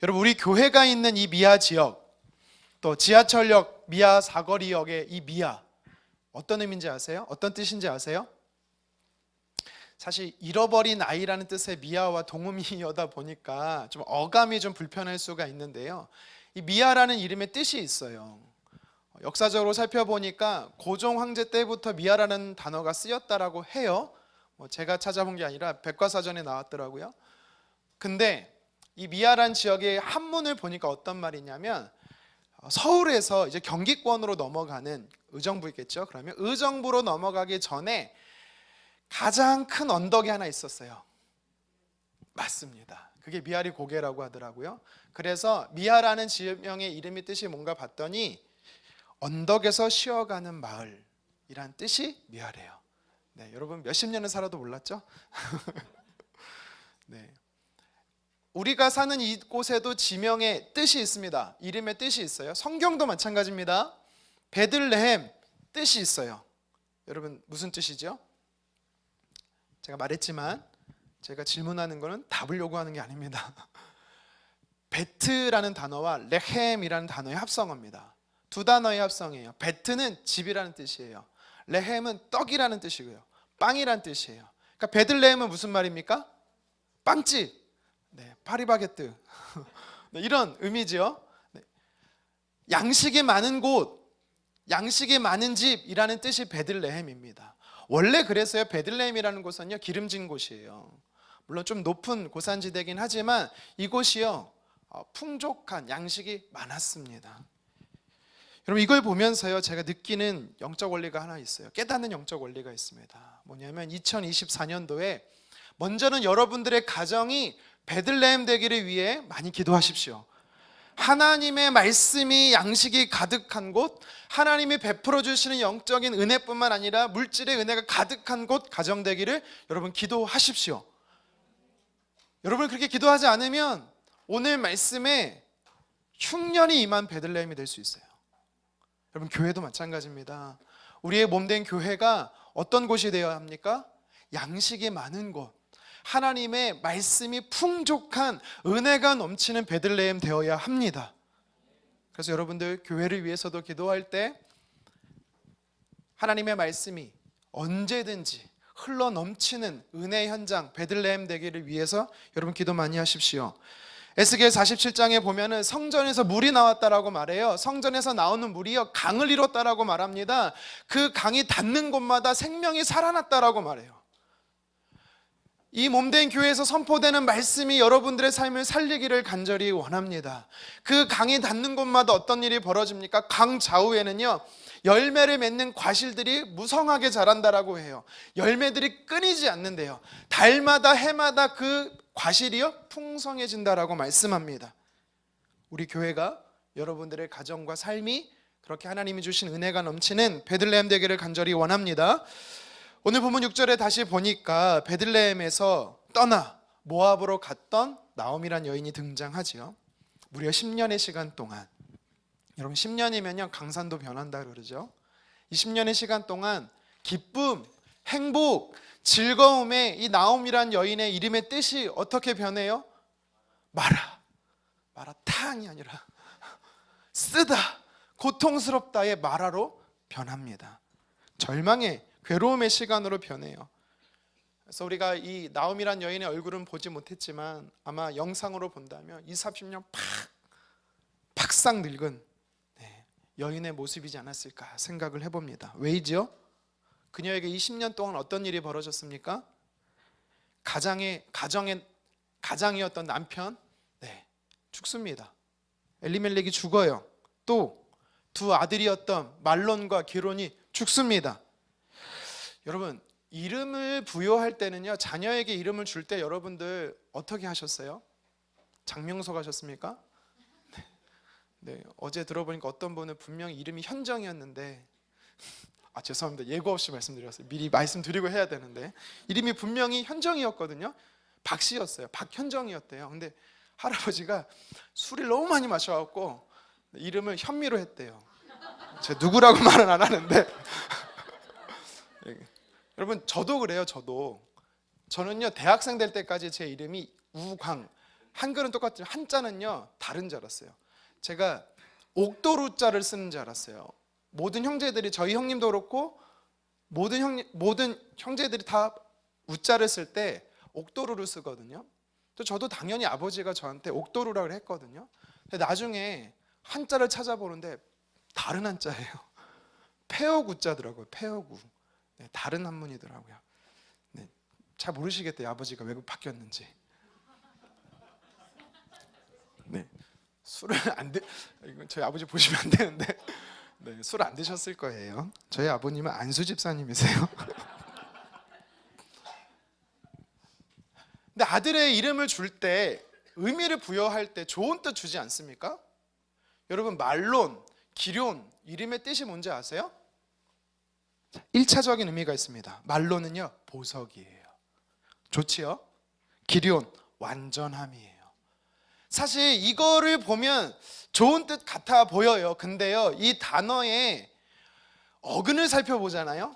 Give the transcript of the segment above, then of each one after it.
여러분, 우리 교회가 있는 이 미아 지역, 또 지하철역 미아 사거리역의 이 미아, 어떤 의미인지 아세요? 어떤 뜻인지 아세요? 사실 잃어버린 아이라는 뜻의 미아와 동음이어다 보니까 좀 어감이 좀 불편할 수가 있는데요, 이 미아라는 이름의 뜻이 있어요. 역사적으로 살펴보니까 고종 황제 때부터 미아라는 단어가 쓰였다라고 해요. 제가 찾아본 게 아니라 백과사전에 나왔더라고요. 근데 이 미아란 지역의 한문을 보니까 어떤 말이냐면, 서울에서 이제 경기권으로 넘어가는, 의정부겠죠. 그러면 의정부로 넘어가기 전에 가장 큰 언덕이 하나 있었어요. 맞습니다. 그게 미아리 고개라고 하더라고요. 그래서 미아라는 지명의 이름이 뜻이 뭔가 봤더니 언덕에서 쉬어가는 마을이란 뜻이 미아래요. 네, 여러분 몇십 년을 살아도 몰랐죠? 네. 우리가 사는 이곳에도 지명의 뜻이 있습니다. 이름의 뜻이 있어요. 성경도 마찬가지입니다. 베들레헴 뜻이 있어요. 여러분 무슨 뜻이죠? 제가 말했지만 제가 질문하는 것은 답을 요구하는 게 아닙니다. 베트라는 단어와 레헴이라는 단어의 합성어입니다. 두 단어의 합성이에요. 베트는 집이라는 뜻이에요. 레헴은 떡이라는 뜻이고요, 빵이라는 뜻이에요. 그러니까 베들레헴은 무슨 말입니까? 빵집, 네, 파리바게뜨 네, 이런 의미죠. 네. 양식이 많은 곳, 양식이 많은 집이라는 뜻이 베들레헴입니다. 원래 그래서요, 베들레헴이라는 곳은요 기름진 곳이에요. 물론 좀 높은 고산지대긴 하지만 이곳이요 풍족한 양식이 많았습니다. 여러분, 이걸 보면서요 제가 느끼는 영적 원리가 하나 있어요. 깨닫는 영적 원리가 있습니다. 뭐냐면 2024년도에 먼저는 여러분들의 가정이 베들레헴 되기를 위해 많이 기도하십시오. 하나님의 말씀이 양식이 가득한 곳, 하나님이 베풀어 주시는 영적인 은혜뿐만 아니라 물질의 은혜가 가득한 곳 가정 되기를 여러분 기도하십시오. 여러분 그렇게 기도하지 않으면 오늘 말씀에 흉년이 임한 베들레헴이 될 수 있어요. 여러분 교회도 마찬가지입니다. 우리의 몸된 교회가 어떤 곳이 되어야 합니까? 양식이 많은 곳, 하나님의 말씀이 풍족한 은혜가 넘치는 베들레헴 되어야 합니다. 그래서 여러분들 교회를 위해서도 기도할 때 하나님의 말씀이 언제든지 흘러 넘치는 은혜 현장 베들레헴 되기를 위해서 여러분 기도 많이 하십시오. 에스겔 47장에 보면은 성전에서 물이 나왔다라고 말해요. 성전에서 나오는 물이요 강을 이뤘다라고 말합니다. 그 강이 닿는 곳마다 생명이 살아났다라고 말해요. 이 몸된 교회에서 선포되는 말씀이 여러분들의 삶을 살리기를 간절히 원합니다. 그 강이 닿는 곳마다 어떤 일이 벌어집니까? 강 좌우에는요 열매를 맺는 과실들이 무성하게 자란다라고 해요. 열매들이 끊이지 않는데요, 달마다 해마다 그 과실이요 풍성해진다라고 말씀합니다. 우리 교회가 여러분들의 가정과 삶이 그렇게 하나님이 주신 은혜가 넘치는 베들레헴 되기를 간절히 원합니다. 오늘 본문 6절에 다시 보니까 베들레헴에서 떠나 모압으로 갔던 나오미란 여인이 등장하지요. 무려 10년의 시간 동안, 여러분 10년이면요 강산도 변한다 그러죠. 이 10년의 시간 동안 기쁨, 행복, 즐거움에 이 나오미란 여인의 이름의 뜻이 어떻게 변해요? 마라탕이 아니라 쓰다, 고통스럽다의 마라로 변합니다. 절망의, 괴로움의 시간으로 변해요. 그래서 우리가 이 나오미란 여인의 얼굴은 보지 못했지만 아마 영상으로 본다면 20, 30년 팍상 늙은 여인의 모습이지 않았을까 생각을 해봅니다. 왜이지요? 그녀에게 20년 동안 어떤 일이 벌어졌습니까? 가장이었던 남편 죽습니다. 엘리멜렉이 죽어요. 또 두 아들이었던 말론과 기론이 죽습니다. 여러분 이름을 부여할 때는요, 자녀에게 이름을 줄 때 여러분들 어떻게 하셨어요? 장명소 가셨습니까? 네, 어제 들어보니까 어떤 분은 분명히 이름이 현정이었는데 죄송합니다. 예고 없이 말씀드렸어요. 미리 말씀드리고 해야 되는데 이름이 분명히 현정이었거든요. 박씨였어요. 박현정이었대요. 근데 할아버지가 술을 너무 많이 마셔갖고 이름을 현미로 했대요. 제가 누구라고 말은 안 하는데 여러분 저도 그래요. 저는요 대학생 될 때까지 제 이름이 우광, 한글은 똑같지만 한자는요 다른 줄 알았어요. 제가 옥도루자를 쓰는 줄 알았어요. 모든 형제들이, 저희 형님도 그렇고 모든 형제들이 다 우자를 쓸 때 옥도루를 쓰거든요. 또 저도 당연히 아버지가 저한테 옥도루라고 했거든요. 근데 나중에 한자를 찾아보는데 다른 한자예요. 폐어구자더라고요. 폐어구. 네, 다른 한문이더라고요. 네, 잘 모르시겠대요. 아버지가 왜 바뀌었는지. 네, 술을 안 드. 이건 저희 아버지 보시면 안 되는데, 네, 술 안 드셨을 거예요. 저희 아버님은 안수 집사님이세요. 근데 아들의 이름을 줄 때, 의미를 부여할 때 좋은 뜻 주지 않습니까? 여러분, 말론, 기럨, 이름의 뜻이 뭔지 아세요? 1차적인 의미가 있습니다. 말론은요, 보석이에요. 좋지요? 기럨, 완전함이에요. 사실 이거를 보면 좋은 뜻 같아 보여요. 근데요, 이 단어의 어근을 살펴보잖아요.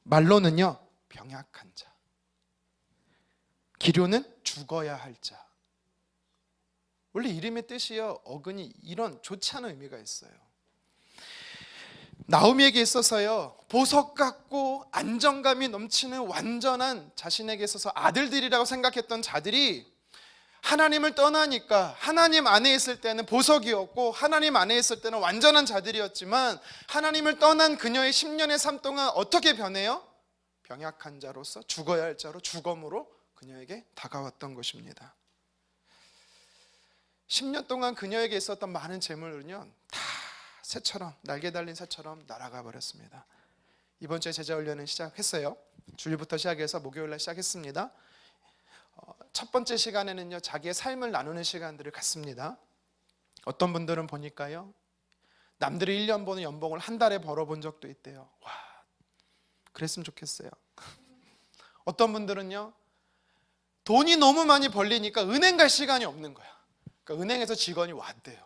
말론은요, 병약한 자. 기럨은 죽어야 할 자. 원래 이름의 뜻이요, 어근이 이런 좋지 않은 의미가 있어요. 나오미에게 있어서요, 보석 같고 안정감이 넘치는 완전한, 자신에게 있어서 아들들이라고 생각했던 자들이 하나님을 떠나니까 하나님 안에 있을 때는 보석이었고 하나님 안에 있을 때는 완전한 자들이었지만, 하나님을 떠난 그녀의 10년의 삶 동안 어떻게 변해요? 병약한 자로서, 죽어야 할 자로, 죽음으로 그녀에게 다가왔던 것입니다. 10년 동안 그녀에게 있었던 많은 재물은요, 다 새처럼, 날개 달린 새처럼 날아가 버렸습니다. 이번 주에 제자훈련은 시작했어요. 주일부터 시작해서 목요일날 시작했습니다. 첫 번째 시간에는요, 자기의 삶을 나누는 시간들을 갖습니다. 어떤 분들은 보니까요, 남들이 1년 버는 연봉을 한 달에 벌어본 적도 있대요. 와, 그랬으면 좋겠어요. 어떤 분들은요, 돈이 너무 많이 벌리니까 은행 갈 시간이 없는 거야. 그러니까 은행에서 직원이 왔대요.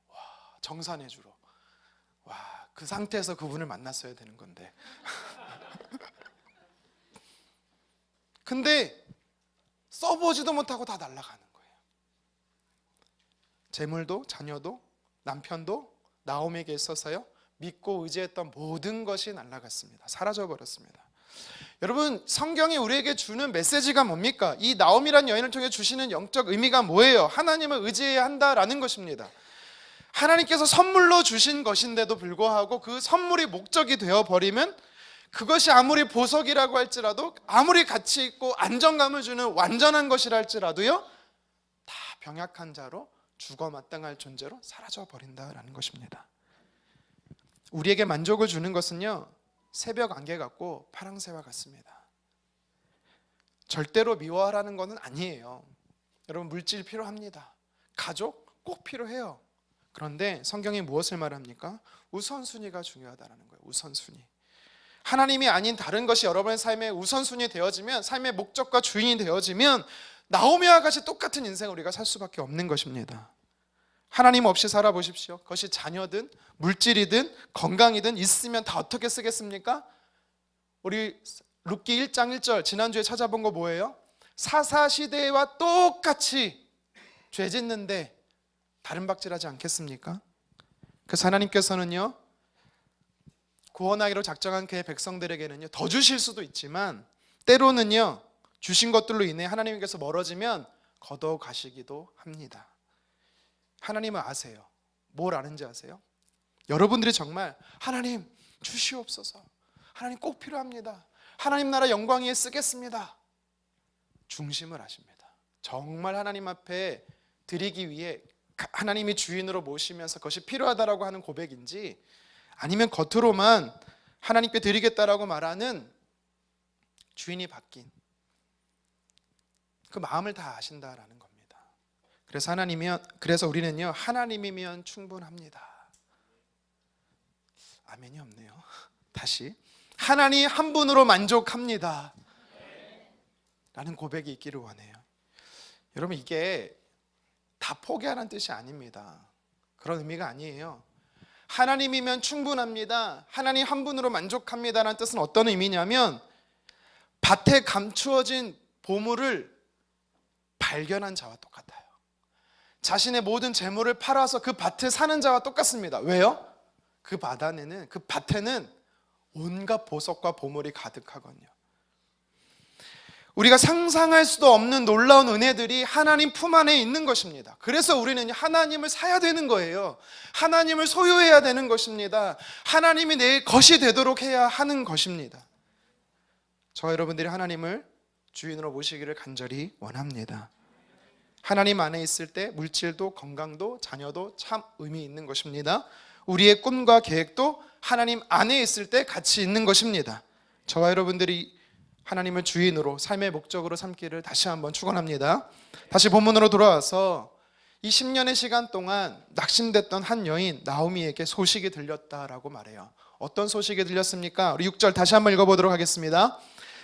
와, 정산해 주러. 와, 그 상태에서 그분을 만났어야 되는 건데. 근데 써보지도 못하고 다 날아가는 거예요. 재물도, 자녀도, 남편도 나오미에게 있어서요, 믿고 의지했던 모든 것이 날아갔습니다. 사라져버렸습니다. 여러분, 성경이 우리에게 주는 메시지가 뭡니까? 이 나오미란 여인을 통해 주시는 영적 의미가 뭐예요? 하나님을 의지해야 한다라는 것입니다. 하나님께서 선물로 주신 것인데도 불구하고 그 선물이 목적이 되어버리면, 그것이 아무리 보석이라고 할지라도, 아무리 가치 있고 안정감을 주는 완전한 것이라 할지라도요, 다 병약한 자로, 죽어 마땅할 존재로 사라져버린다라는 것입니다. 우리에게 만족을 주는 것은요, 새벽 안개 같고 파랑새와 같습니다. 절대로 미워하라는 것은 아니에요. 여러분, 물질 필요합니다. 가족 꼭 필요해요. 그런데 성경이 무엇을 말합니까? 우선순위가 중요하다는 거예요. 우선순위. 하나님이 아닌 다른 것이 여러분의 삶의 우선순위 되어지면, 삶의 목적과 주인이 되어지면 나오미와 같이 똑같은 인생을 우리가 살 수밖에 없는 것입니다. 하나님 없이 살아보십시오. 그것이 자녀든 물질이든 건강이든 있으면 다 어떻게 쓰겠습니까? 우리 룻기 1장 1절 지난주에 찾아본 거 뭐예요? 사사시대와 똑같이 죄 짓는데 다른 박질하지 않겠습니까? 그래서 하나님께서는요, 구원하기로 작정한 그의 백성들에게는요, 더 주실 수도 있지만 때로는요, 주신 것들로 인해 하나님께서 멀어지면 걷어 가시기도 합니다. 하나님은 아세요. 뭘 아는지 아세요? 여러분들이 정말 하나님 주시옵소서, 하나님 꼭 필요합니다, 하나님 나라 영광 위에 쓰겠습니다, 중심을 아십니다. 정말 하나님 앞에 드리기 위해 하나님이 주인으로 모시면서 그것이 필요하다라고 하는 고백인지, 아니면 겉으로만 하나님께 드리겠다라고 말하는 주인이 바뀐 그 마음을 다 아신다라는 겁니다. 그래서 우리는요, 하나님이면 충분합니다. 아멘이 없네요. 다시, 하나님 한 분으로 만족합니다 라는 고백이 있기를 원해요. 여러분, 이게 다 포기하라는 뜻이 아닙니다. 그런 의미가 아니에요. 하나님이면 충분합니다, 하나님 한 분으로 만족합니다라는 뜻은 어떤 의미냐면, 밭에 감추어진 보물을 발견한 자와 똑같아요. 자신의 모든 재물을 팔아서 그 밭에 사는 자와 똑같습니다. 왜요? 그 밭에는 온갖 보석과 보물이 가득하거든요. 우리가 상상할 수도 없는 놀라운 은혜들이 하나님 품 안에 있는 것입니다. 그래서 우리는 하나님을 사야 되는 거예요. 하나님을 소유해야 되는 것입니다. 하나님이 내 것이 되도록 해야 하는 것입니다. 저와 여러분들이 하나님을 주인으로 모시기를 간절히 원합니다. 하나님 안에 있을 때 물질도 건강도 자녀도 참 의미 있는 것입니다. 우리의 꿈과 계획도 하나님 안에 있을 때 같이 있는 것입니다. 저와 여러분들이 하나님을 주인으로 삶의 목적으로 삼기를 다시 한번 축원합니다. 다시 본문으로 돌아와서 이 10년의 시간 동안 낙심됐던 한 여인 나오미에게 소식이 들렸다라고 말해요. 어떤 소식이 들렸습니까? 우리 6절 다시 한번 읽어보도록 하겠습니다.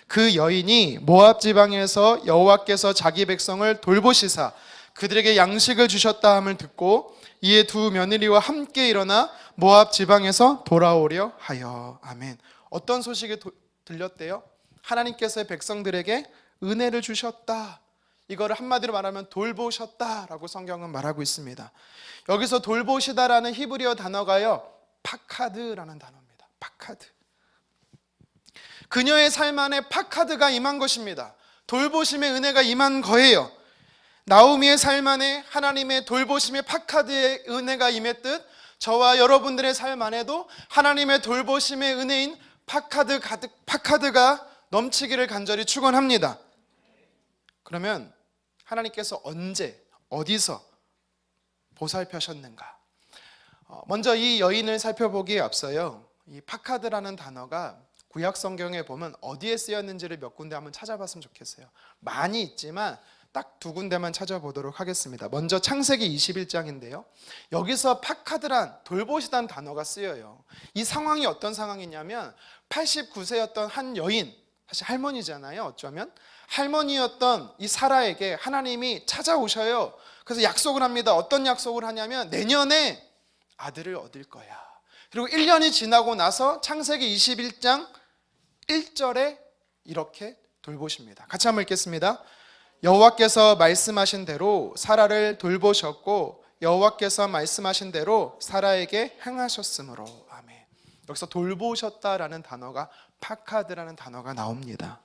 그 여인이 모압 지방에서 여호와께서 자기 백성을 돌보시사 그들에게 양식을 주셨다 함을 듣고 이에 두 며느리와 함께 일어나 모압 지방에서 돌아오려 하여. 아멘. 어떤 소식이 들렸대요? 하나님께서 백성들에게 은혜를 주셨다. 이거를 한마디로 말하면 돌보셨다라고 성경은 말하고 있습니다. 여기서 돌보시다라는 히브리어 단어가요, 파카드라는 단어입니다. 파카드. 그녀의 삶 안에 파카드가 임한 것입니다. 돌보심의 은혜가 임한 거예요. 나오미의 삶 안에 하나님의 돌보심의 파카드의 은혜가 임했듯 저와 여러분들의 삶 안에도 하나님의 돌보심의 은혜인 파카드가 넘치기를 간절히 축원합니다. 그러면 하나님께서 언제 어디서 보살펴셨는가? 먼저 이 여인을 살펴보기에 앞서요, 이 파카드라는 단어가 구약 성경에 보면 어디에 쓰였는지를 몇 군데 한번 찾아봤으면 좋겠어요. 많이 있지만 딱 두 군데만 찾아보도록 하겠습니다. 먼저 창세기 21장인데요. 여기서 파카드란 돌보시다는 단어가 쓰여요. 이 상황이 어떤 상황이냐면 89세였던 한 여인, 사실 할머니잖아요. 어쩌면 할머니였던 이 사라에게 하나님이 찾아오셔요. 그래서 약속을 합니다. 어떤 약속을 하냐면 내년에 아들을 얻을 거야. 그리고 1년이 지나고 나서 창세기 21장 1절에 이렇게 돌보십니다. 같이 한번 읽겠습니다. 여호와께서 말씀하신 대로 사라를 돌보셨고 여호와께서 말씀하신 대로 사라에게 행하셨으므로. 아멘. 여기서 돌보셨다라는 단어가 파카드라는 단어가 나옵니다.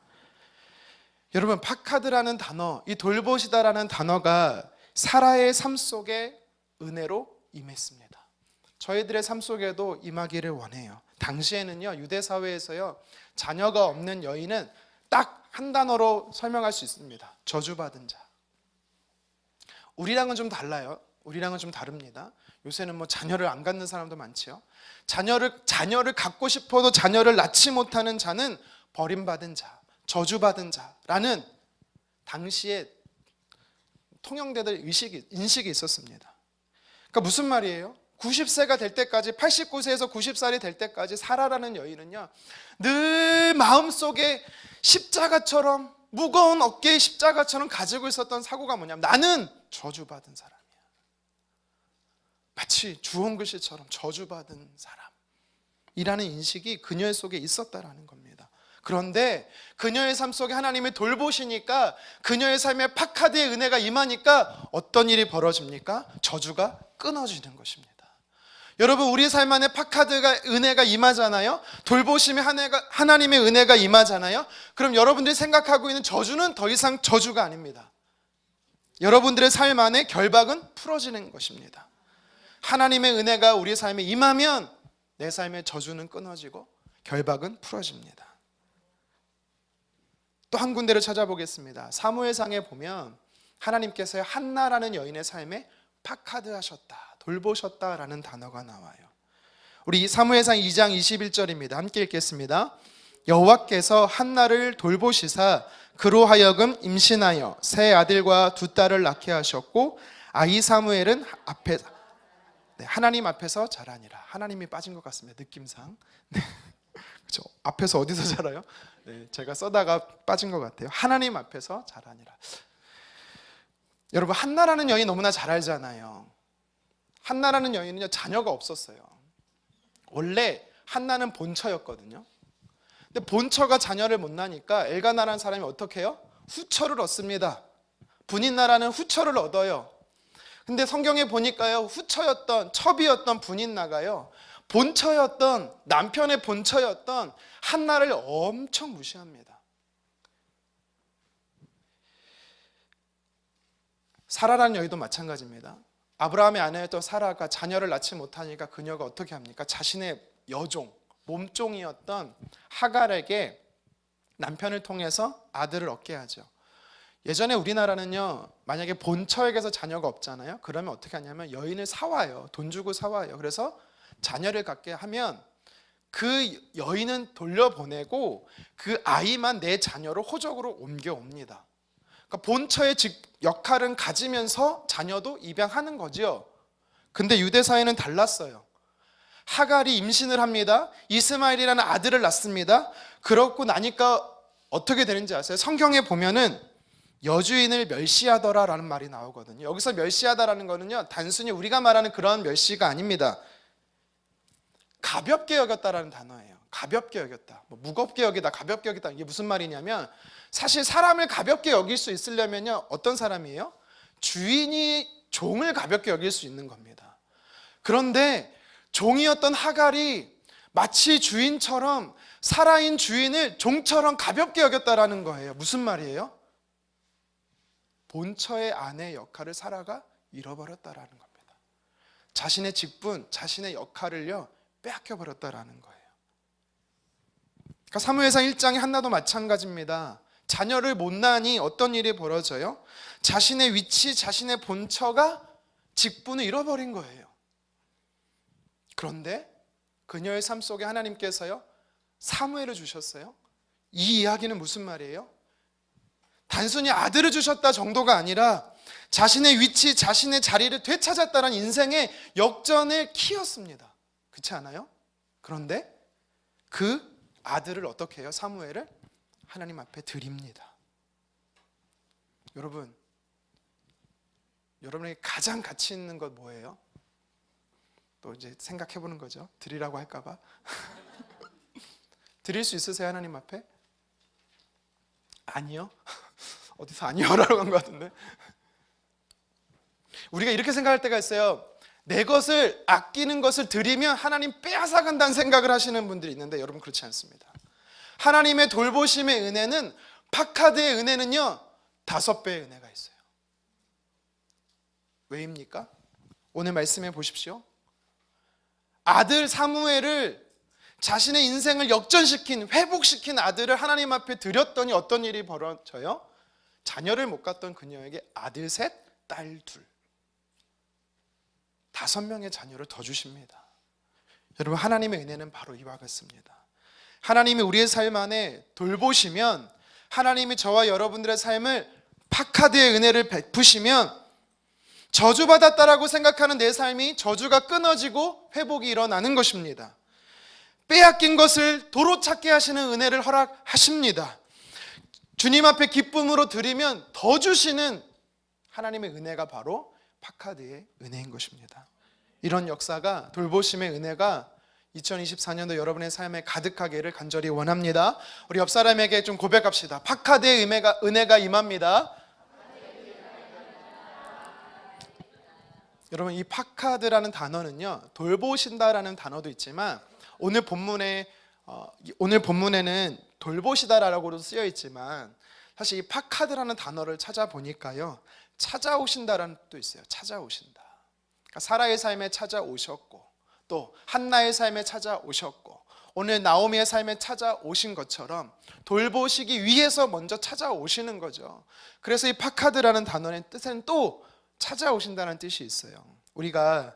여러분, 파카드라는 단어, 이 돌보시다라는 단어가 사라의 삶 속에 은혜로 임했습니다. 저희들의 삶 속에도 임하기를 원해요. 당시에는요, 유대 사회에서요, 자녀가 없는 여인은 딱 한 단어로 설명할 수 있습니다. 저주받은 자. 우리랑은 좀 달라요. 우리랑은 좀 다릅니다. 요새는 뭐 자녀를 안 갖는 사람도 많지요. 자녀를 갖고 싶어도 자녀를 낳지 못하는 자는 버림받은 자, 저주받은 자라는 당시에 통용되던 인식이 있었습니다. 그러니까 무슨 말이에요? 90세가 될 때까지, 89세에서 90살이 될 때까지 사라라는 여인은요, 늘 마음속에 십자가처럼, 무거운 어깨의 십자가처럼 가지고 있었던 사고가 뭐냐면 나는 저주받은 사람이야. 마치 주홍 글씨처럼 저주받은 사람이라는 인식이 그녀의 속에 있었다라는 겁니다. 그런데 그녀의 삶 속에 하나님이 돌보시니까, 그녀의 삶에 파카드의 은혜가 임하니까 어떤 일이 벌어집니까? 저주가 끊어지는 것입니다. 여러분, 우리 삶 안에 파카드가 은혜가 임하잖아요. 돌보심의 하나님의 은혜가 임하잖아요. 그럼 여러분들이 생각하고 있는 저주는 더 이상 저주가 아닙니다. 여러분들의 삶 안에 결박은 풀어지는 것입니다. 하나님의 은혜가 우리 삶에 임하면 내 삶의 저주는 끊어지고 결박은 풀어집니다. 또 한 군데를 찾아보겠습니다. 사무엘상에 보면 하나님께서 한나라는 여인의 삶에 파카드하셨다, 돌보셨다라는 단어가 나와요. 우리 사무엘상 2장 21절입니다. 함께 읽겠습니다. 여호와께서 한나를 돌보시사 그로 하여금 임신하여 세 아들과 두 딸을 낳게 하셨고 아이 사무엘은 하나님 앞에서 자라니라. 하나님이 빠진 것 같습니다. 느낌상. 네. 그렇죠. 앞에서 어디서 자라요? 네, 제가 써다가 빠진 것 같아요. 하나님 앞에서 자라니라. 여러분, 한나라는 여인 너무나 잘 알잖아요. 한나라는 여인은요, 자녀가 없었어요. 원래 한나는 본처였거든요. 근데 본처가 자녀를 못 낳으니까 엘가나라는 사람이 어떻게 해요? 후처를 얻습니다. 분인나라는 후처를 얻어요. 근데 성경에 보니까요, 후처였던, 첩이었던 분인나가요, 본처였던, 남편의 본처였던 한나를 엄청 무시합니다. 사라라는 여기도 마찬가지입니다. 아브라함의 아내였던 사라가 자녀를 낳지 못하니까 그녀가 어떻게 합니까? 자신의 여종, 몸종이었던 하갈에게 남편을 통해서 아들을 얻게 하죠. 예전에 우리나라는요, 만약에 본처에게서 자녀가 없잖아요. 그러면 어떻게 하냐면 여인을 사와요. 돈 주고 사와요. 그래서 자녀를 갖게 하면 그 여인은 돌려보내고 그 아이만 내 자녀로 호적으로 옮겨옵니다. 그러니까 본처의 역할은 가지면서 자녀도 입양하는 거죠. 근데 유대 사회는 달랐어요. 하갈이 임신을 합니다. 이스마엘이라는 아들을 낳습니다. 그렇고 나니까 어떻게 되는지 아세요? 성경에 보면은 여주인을 멸시하더라라는 말이 나오거든요. 여기서 멸시하다라는 거는요, 단순히 우리가 말하는 그런 멸시가 아닙니다. 가볍게 여겼다라는 단어예요. 가볍게 여겼다. 무겁게 여기다, 가볍게 여기다. 이게 무슨 말이냐면, 사실 사람을 가볍게 여길 수 있으려면요, 어떤 사람이에요? 주인이 종을 가볍게 여길 수 있는 겁니다. 그런데 종이었던 하갈이 마치 주인처럼 살아인 주인을 종처럼 가볍게 여겼다라는 거예요. 무슨 말이에요? 본처의 아내 역할을 사라가 잃어버렸다라는 겁니다. 자신의 직분, 자신의 역할을요, 빼앗겨버렸다라는 거예요. 그러니까 사무엘상 1장의 한나도 마찬가지입니다. 자녀를 못 낳으니 어떤 일이 벌어져요? 자신의 위치, 자신의 본처가 직분을 잃어버린 거예요. 그런데 그녀의 삶 속에 하나님께서요, 사무엘을 주셨어요. 이 이야기는 무슨 말이에요? 단순히 아들을 주셨다 정도가 아니라 자신의 위치, 자신의 자리를 되찾았다는 인생의 역전을 키웠습니다. 그렇지 않아요? 그런데 그 아들을 어떻게 해요? 사무엘을 하나님 앞에 드립니다. 여러분에게 가장 가치 있는 것 뭐예요? 또 이제 생각해 보는 거죠. 드리라고 할까 봐. 드릴 수 있으세요? 하나님 앞에? 아니요. 어디서 아니요라고 한 것 같은데. 우리가 이렇게 생각할 때가 있어요. 내 것을, 아끼는 것을 드리면 하나님 빼앗아 간다는 생각을 하시는 분들이 있는데, 여러분 그렇지 않습니다. 하나님의 돌보심의 은혜는, 파카드의 은혜는요, 5배의 은혜가 있어요. 왜입니까? 오늘 말씀해 보십시오. 아들 사무엘을, 자신의 인생을 역전시킨, 회복시킨 아들을 하나님 앞에 드렸더니 어떤 일이 벌어져요? 자녀를 못 갖던 그녀에게 아들 셋, 딸 둘, 5명의 자녀를 더 주십니다. 여러분, 하나님의 은혜는 바로 이와 같습니다. 하나님이 우리의 삶 안에 돌보시면, 하나님이 저와 여러분들의 삶을 파카드의 은혜를 베푸시면, 저주받았다라고 생각하는 내 삶이 저주가 끊어지고 회복이 일어나는 것입니다. 빼앗긴 것을 도로 찾게 하시는 은혜를 허락하십니다. 주님 앞에 기쁨으로 드리면 더 주시는 하나님의 은혜가 바로 파카드의 은혜인 것입니다. 이런 역사가, 돌보심의 은혜가 2024년도 여러분의 삶에 가득하기를 간절히 원합니다. 우리 옆 사람에게 좀 고백합시다. 파카드의 은혜가 임합니다. 여러분, 이 파카드라는 단어는요, 돌보신다라는 단어도 있지만 오늘 본문에는 돌보시다라고도 쓰여 있지만, 사실 이 파카드라는 단어를 찾아보니까요, 찾아오신다라는 뜻도 있어요. 찾아오신다. 그러니까 사라의 삶에 찾아오셨고, 또 한나의 삶에 찾아오셨고, 오늘 나오미의 삶에 찾아오신 것처럼 돌보시기 위해서 먼저 찾아오시는 거죠. 그래서 이 파카드라는 단어의 뜻은 또 찾아오신다는 뜻이 있어요. 우리가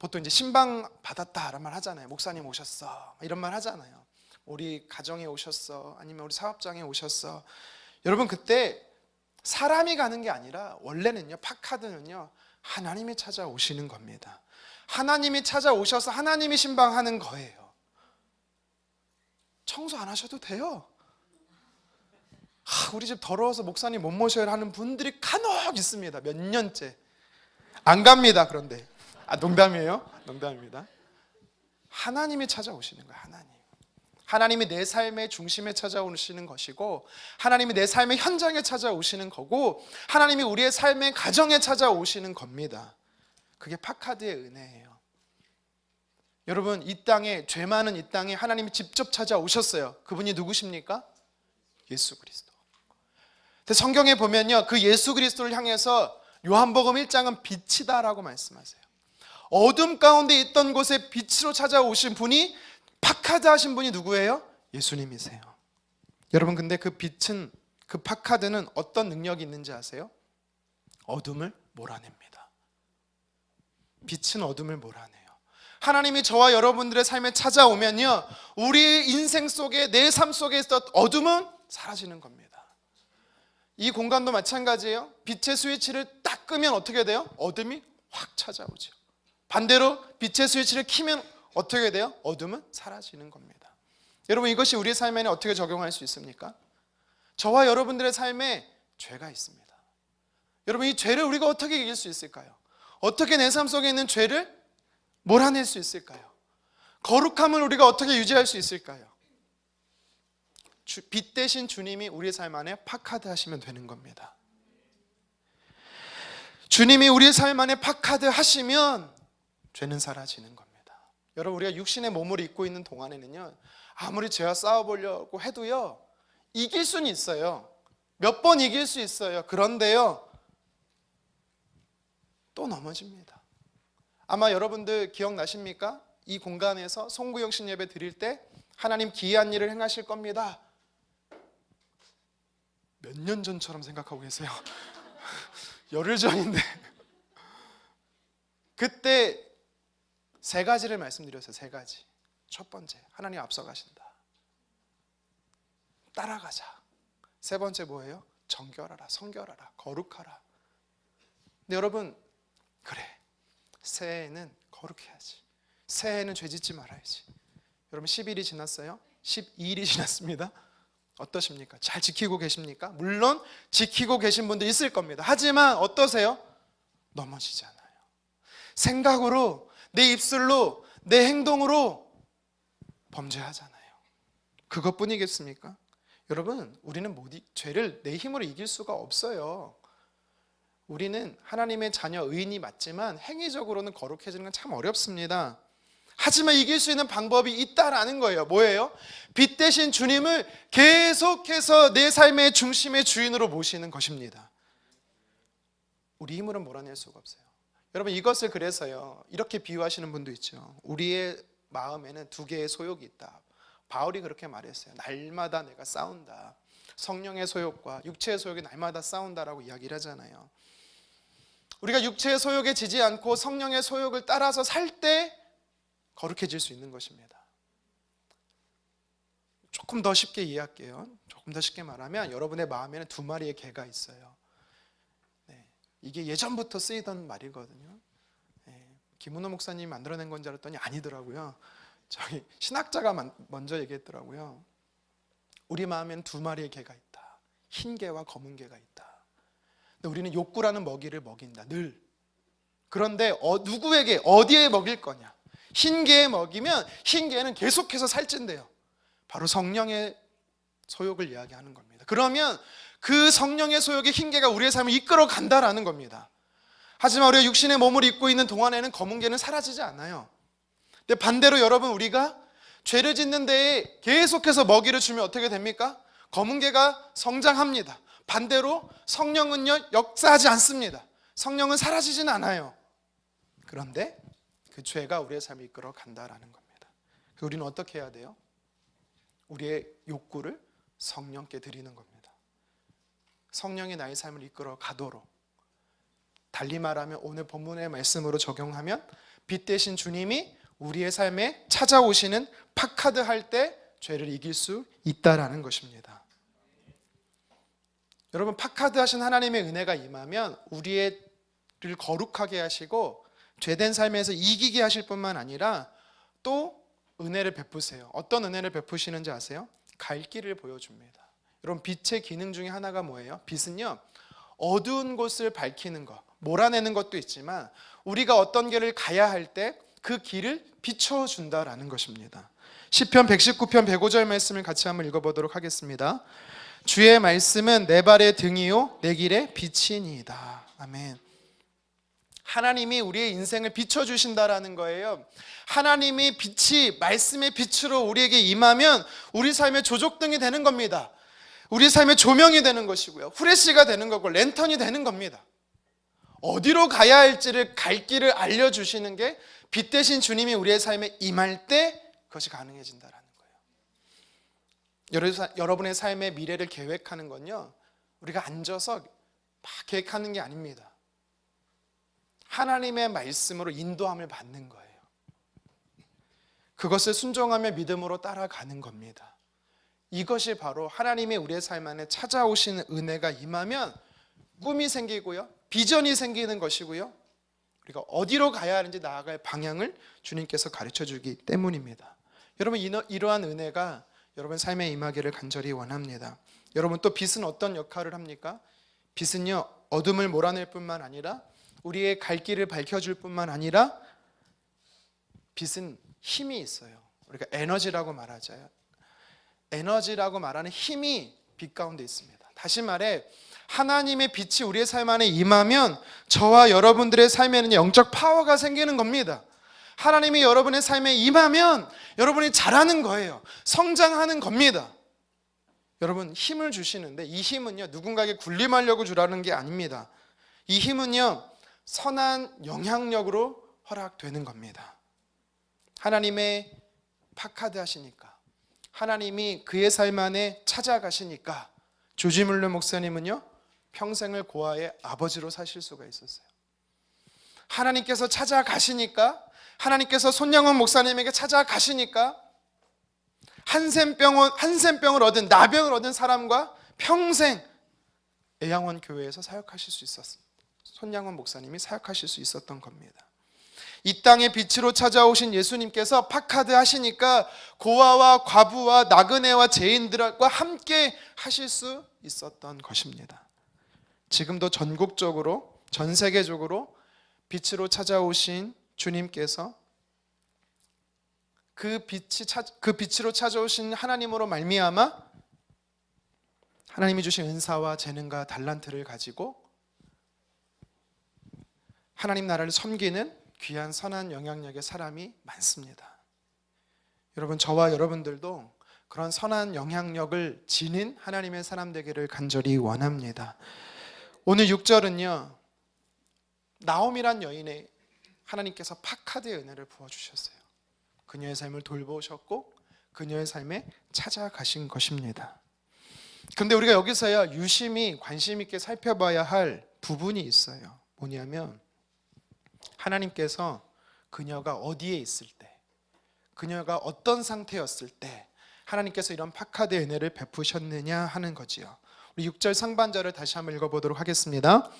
보통 이제 신방 받았다라는 말 하잖아요. 목사님 오셨어, 이런 말 하잖아요. 우리 가정에 오셨어, 아니면 우리 사업장에 오셨어. 여러분, 그때 사람이 가는 게 아니라 원래는요, 파카드는요, 하나님이 찾아오시는 겁니다. 하나님이 찾아오셔서 하나님이 신방하는 거예요. 청소 안 하셔도 돼요. 우리 집 더러워서 목사님 못 모셔야 하는 분들이 간혹 있습니다. 몇 년째 안 갑니다. 그런데 농담이에요. 농담입니다. 하나님이 찾아오시는 거예요. 하나님이 내 삶의 중심에 찾아오시는 것이고, 하나님이 내 삶의 현장에 찾아오시는 거고, 하나님이 우리의 삶의 가정에 찾아오시는 겁니다. 그게 파카드의 은혜예요. 여러분, 이 땅에, 죄 많은 이 땅에 하나님이 직접 찾아오셨어요. 그분이 누구십니까? 예수 그리스도. 성경에 보면요, 그 예수 그리스도를 향해서 요한복음 1장은 빛이다라고 말씀하세요. 어둠 가운데 있던 곳에 빛으로 찾아오신 분이, 파카드 하신 분이 누구예요? 예수님이세요. 여러분, 근데 그 빛은, 그 파카드는 어떤 능력이 있는지 아세요? 어둠을 몰아냅니다. 빛은 어둠을 몰아내요. 하나님이 저와 여러분들의 삶에 찾아오면요, 우리 인생 속에, 내 삶 속에 있었던 어둠은 사라지는 겁니다. 이 공간도 마찬가지예요. 빛의 스위치를 딱 끄면 어떻게 돼요? 어둠이 확 찾아오죠. 반대로 빛의 스위치를 켜면 어떻게 돼요? 어둠은 사라지는 겁니다. 여러분, 이것이 우리 삶에는 어떻게 적용할 수 있습니까? 저와 여러분들의 삶에 죄가 있습니다. 여러분, 이 죄를 우리가 어떻게 이길 수 있을까요? 어떻게 내 삶 속에 있는 죄를 몰아낼 수 있을까요? 거룩함을 우리가 어떻게 유지할 수 있을까요? 빛 대신 주님이 우리의 삶 안에 파카드 하시면 되는 겁니다. 주님이 우리의 삶 안에 파카드 하시면 죄는 사라지는 겁니다. 여러분, 우리가 육신의 몸을 입고 있는 동안에는요, 아무리 죄와 싸워보려고 해도요, 이길 수는 있어요. 몇 번 이길 수 있어요. 그런데요, 또 넘어집니다. 아마 여러분들 기억나십니까? 이 공간에서 송구영신 예배 드릴 때 하나님 기이한 일을 행하실 겁니다. 몇 년 전처럼 생각하고 계세요. 열흘 전인데. 그때 세 가지를 말씀드렸어요. 세 가지. 첫 번째, 하나님 앞서가신다. 따라가자. 세 번째 뭐예요? 정결하라, 성결하라, 거룩하라. 근데 여러분, 그래, 새해에는 거룩해야지. 새해에는 죄짓지 말아야지. 여러분, 10일이 지났어요? 12일이 지났습니다. 어떠십니까? 잘 지키고 계십니까? 물론 지키고 계신 분도 있을 겁니다. 하지만 어떠세요? 넘어지잖아요. 생각으로, 내 입술로, 내 행동으로 범죄하잖아요. 그것뿐이겠습니까? 여러분, 우리는 죄를 내 힘으로 이길 수가 없어요. 우리는 하나님의 자녀, 의인이 맞지만 행위적으로는 거룩해지는 건 참 어렵습니다. 하지만 이길 수 있는 방법이 있다라는 거예요. 뭐예요? 빛 대신 주님을 계속해서 내 삶의 중심의 주인으로 모시는 것입니다. 우리 힘으로는 몰아낼 수가 없어요. 여러분, 이것을 그래서요, 이렇게 비유하시는 분도 있죠. 우리의 마음에는 두 개의 소욕이 있다. 바울이 그렇게 말했어요. 날마다 내가 싸운다. 성령의 소욕과 육체의 소욕이 날마다 싸운다라고 이야기를 하잖아요. 우리가 육체의 소욕에 지지 않고 성령의 소욕을 따라서 살 때 거룩해질 수 있는 것입니다. 조금 더 쉽게 이해할게요. 조금 더 쉽게 말하면 여러분의 마음에는 두 마리의 개가 있어요. 네, 이게 예전부터 쓰이던 말이거든요. 네, 김은호 목사님이 만들어낸 건 줄 알았더니 아니더라고요. 저희 신학자가 먼저 얘기했더라고요. 우리 마음에는 두 마리의 개가 있다. 흰 개와 검은 개가 있다. 근데 우리는 욕구라는 먹이를 먹인다, 늘. 그런데 누구에게, 어디에 먹일 거냐? 흰 개에 먹이면 흰 개는 계속해서 살찐대요. 바로 성령의 소욕을 이야기하는 겁니다. 그러면 그 성령의 소욕의 흰 개가 우리의 삶을 이끌어 간다라는 겁니다. 하지만 우리가 육신의 몸을 입고 있는 동안에는 검은 개는 사라지지 않아요. 근데 반대로 여러분, 우리가 죄를 짓는 데에 계속해서 먹이를 주면 어떻게 됩니까? 검은 개가 성장합니다. 반대로 성령은요, 역사하지 않습니다. 성령은 사라지진 않아요. 그런데 그 죄가 우리의 삶을 이끌어 간다라는 겁니다. 우리는 어떻게 해야 돼요? 우리의 욕구를 성령께 드리는 겁니다. 성령이 나의 삶을 이끌어 가도록. 달리 말하면 오늘 본문의 말씀으로 적용하면 빛 대신 주님이 우리의 삶에 찾아오시는 파카드 할 때 죄를 이길 수 있다라는 것입니다. 여러분, 파카드 하신 하나님의 은혜가 임하면 우리를 거룩하게 하시고 죄된 삶에서 이기게 하실 뿐만 아니라 또 은혜를 베푸세요. 어떤 은혜를 베푸시는지 아세요? 갈 길을 보여줍니다. 여러분, 빛의 기능 중에 하나가 뭐예요? 빛은요, 어두운 곳을 밝히는 것, 몰아내는 것도 있지만 우리가 어떤 길을 가야 할 때 그 길을 비춰준다라는 것입니다. 시편 119편 105절 말씀을 같이 한번 읽어보도록 하겠습니다. 주의 말씀은 내 발의 등이요 내 길의 빛이니이다. 아멘. 하나님이 우리의 인생을 비춰주신다라는 거예요. 하나님이 빛이 말씀의 빛으로 우리에게 임하면 우리 삶의 조족등이 되는 겁니다. 우리 삶의 조명이 되는 것이고요, 후레쉬가 되는 거고 랜턴이 되는 겁니다. 어디로 가야 할지를 갈 길을 알려주시는 게 빛 대신 주님이 우리의 삶에 임할 때 그것이 가능해진다라는 거예요. 여러분의 삶의 미래를 계획하는 건요, 우리가 앉아서 막 계획하는 게 아닙니다. 하나님의 말씀으로 인도함을 받는 거예요. 그것을 순종하며 믿음으로 따라가는 겁니다. 이것이 바로 하나님이 우리의 삶 안에 찾아오시는 은혜가 임하면 꿈이 생기고요, 비전이 생기는 것이고요, 우리가 어디로 가야 하는지 나아갈 방향을 주님께서 가르쳐 주기 때문입니다. 여러분, 이러한 은혜가 여러분 삶에 임하기를 간절히 원합니다. 여러분, 또 빛은 어떤 역할을 합니까? 빛은요, 어둠을 몰아낼 뿐만 아니라 우리의 갈 길을 밝혀줄 뿐만 아니라 빛은 힘이 있어요. 우리가 에너지라고 말하잖아요. 에너지라고 말하는 힘이 빛 가운데 있습니다. 다시 말해, 하나님의 빛이 우리의 삶 안에 임하면 저와 여러분들의 삶에는 영적 파워가 생기는 겁니다. 하나님이 여러분의 삶에 임하면 여러분이 자라는 거예요. 성장하는 겁니다. 여러분, 힘을 주시는데 이 힘은요, 누군가에게 군림하려고 주라는 게 아닙니다. 이 힘은요, 선한 영향력으로 허락되는 겁니다. 하나님의 파카드 하시니까, 하나님이 그의 삶 안에 찾아가시니까 조지 물러 목사님은요, 평생을 고아의 아버지로 사실 수가 있었어요. 하나님께서 찾아가시니까, 하나님께서 손양원 목사님에게 찾아가시니까 한센병을 얻은, 나병을 얻은 사람과 평생 애양원 교회에서 사역하실 수 있었습니다. 손양원 목사님이 사역하실 수 있었던 겁니다. 이 땅의 빛으로 찾아오신 예수님께서 파카드 하시니까 고아와 과부와 나그네와 죄인들과 함께 하실 수 있었던 것입니다. 지금도 전국적으로, 전 세계적으로 빛으로 찾아오신 주님께서 그 빛으로 찾아오신 하나님으로 말미암아 하나님이 주신 은사와 재능과 달란트를 가지고 하나님 나라를 섬기는 귀한 선한 영향력의 사람이 많습니다. 여러분, 저와 여러분들도 그런 선한 영향력을 지닌 하나님의 사람 되기를 간절히 원합니다. 오늘 6절은요, 나옴이란 여인의 하나님께서 파카드의 은혜를 부어주셨어요. 그녀의 삶을 돌보셨고 그녀의 삶에 찾아가신 것입니다. 그런데 우리가 여기서요, 유심히 관심 있게 살펴봐야 할 부분이 있어요. 뭐냐면, 하나님께서 그녀가 어디에 있을 때, 그녀가 어떤 상태였을 때 하나님께서 이런 파카드의 은혜를 베푸셨느냐 하는 거지요. 우리 6절 상반절을 다시 한번 읽어보도록 하겠습니다.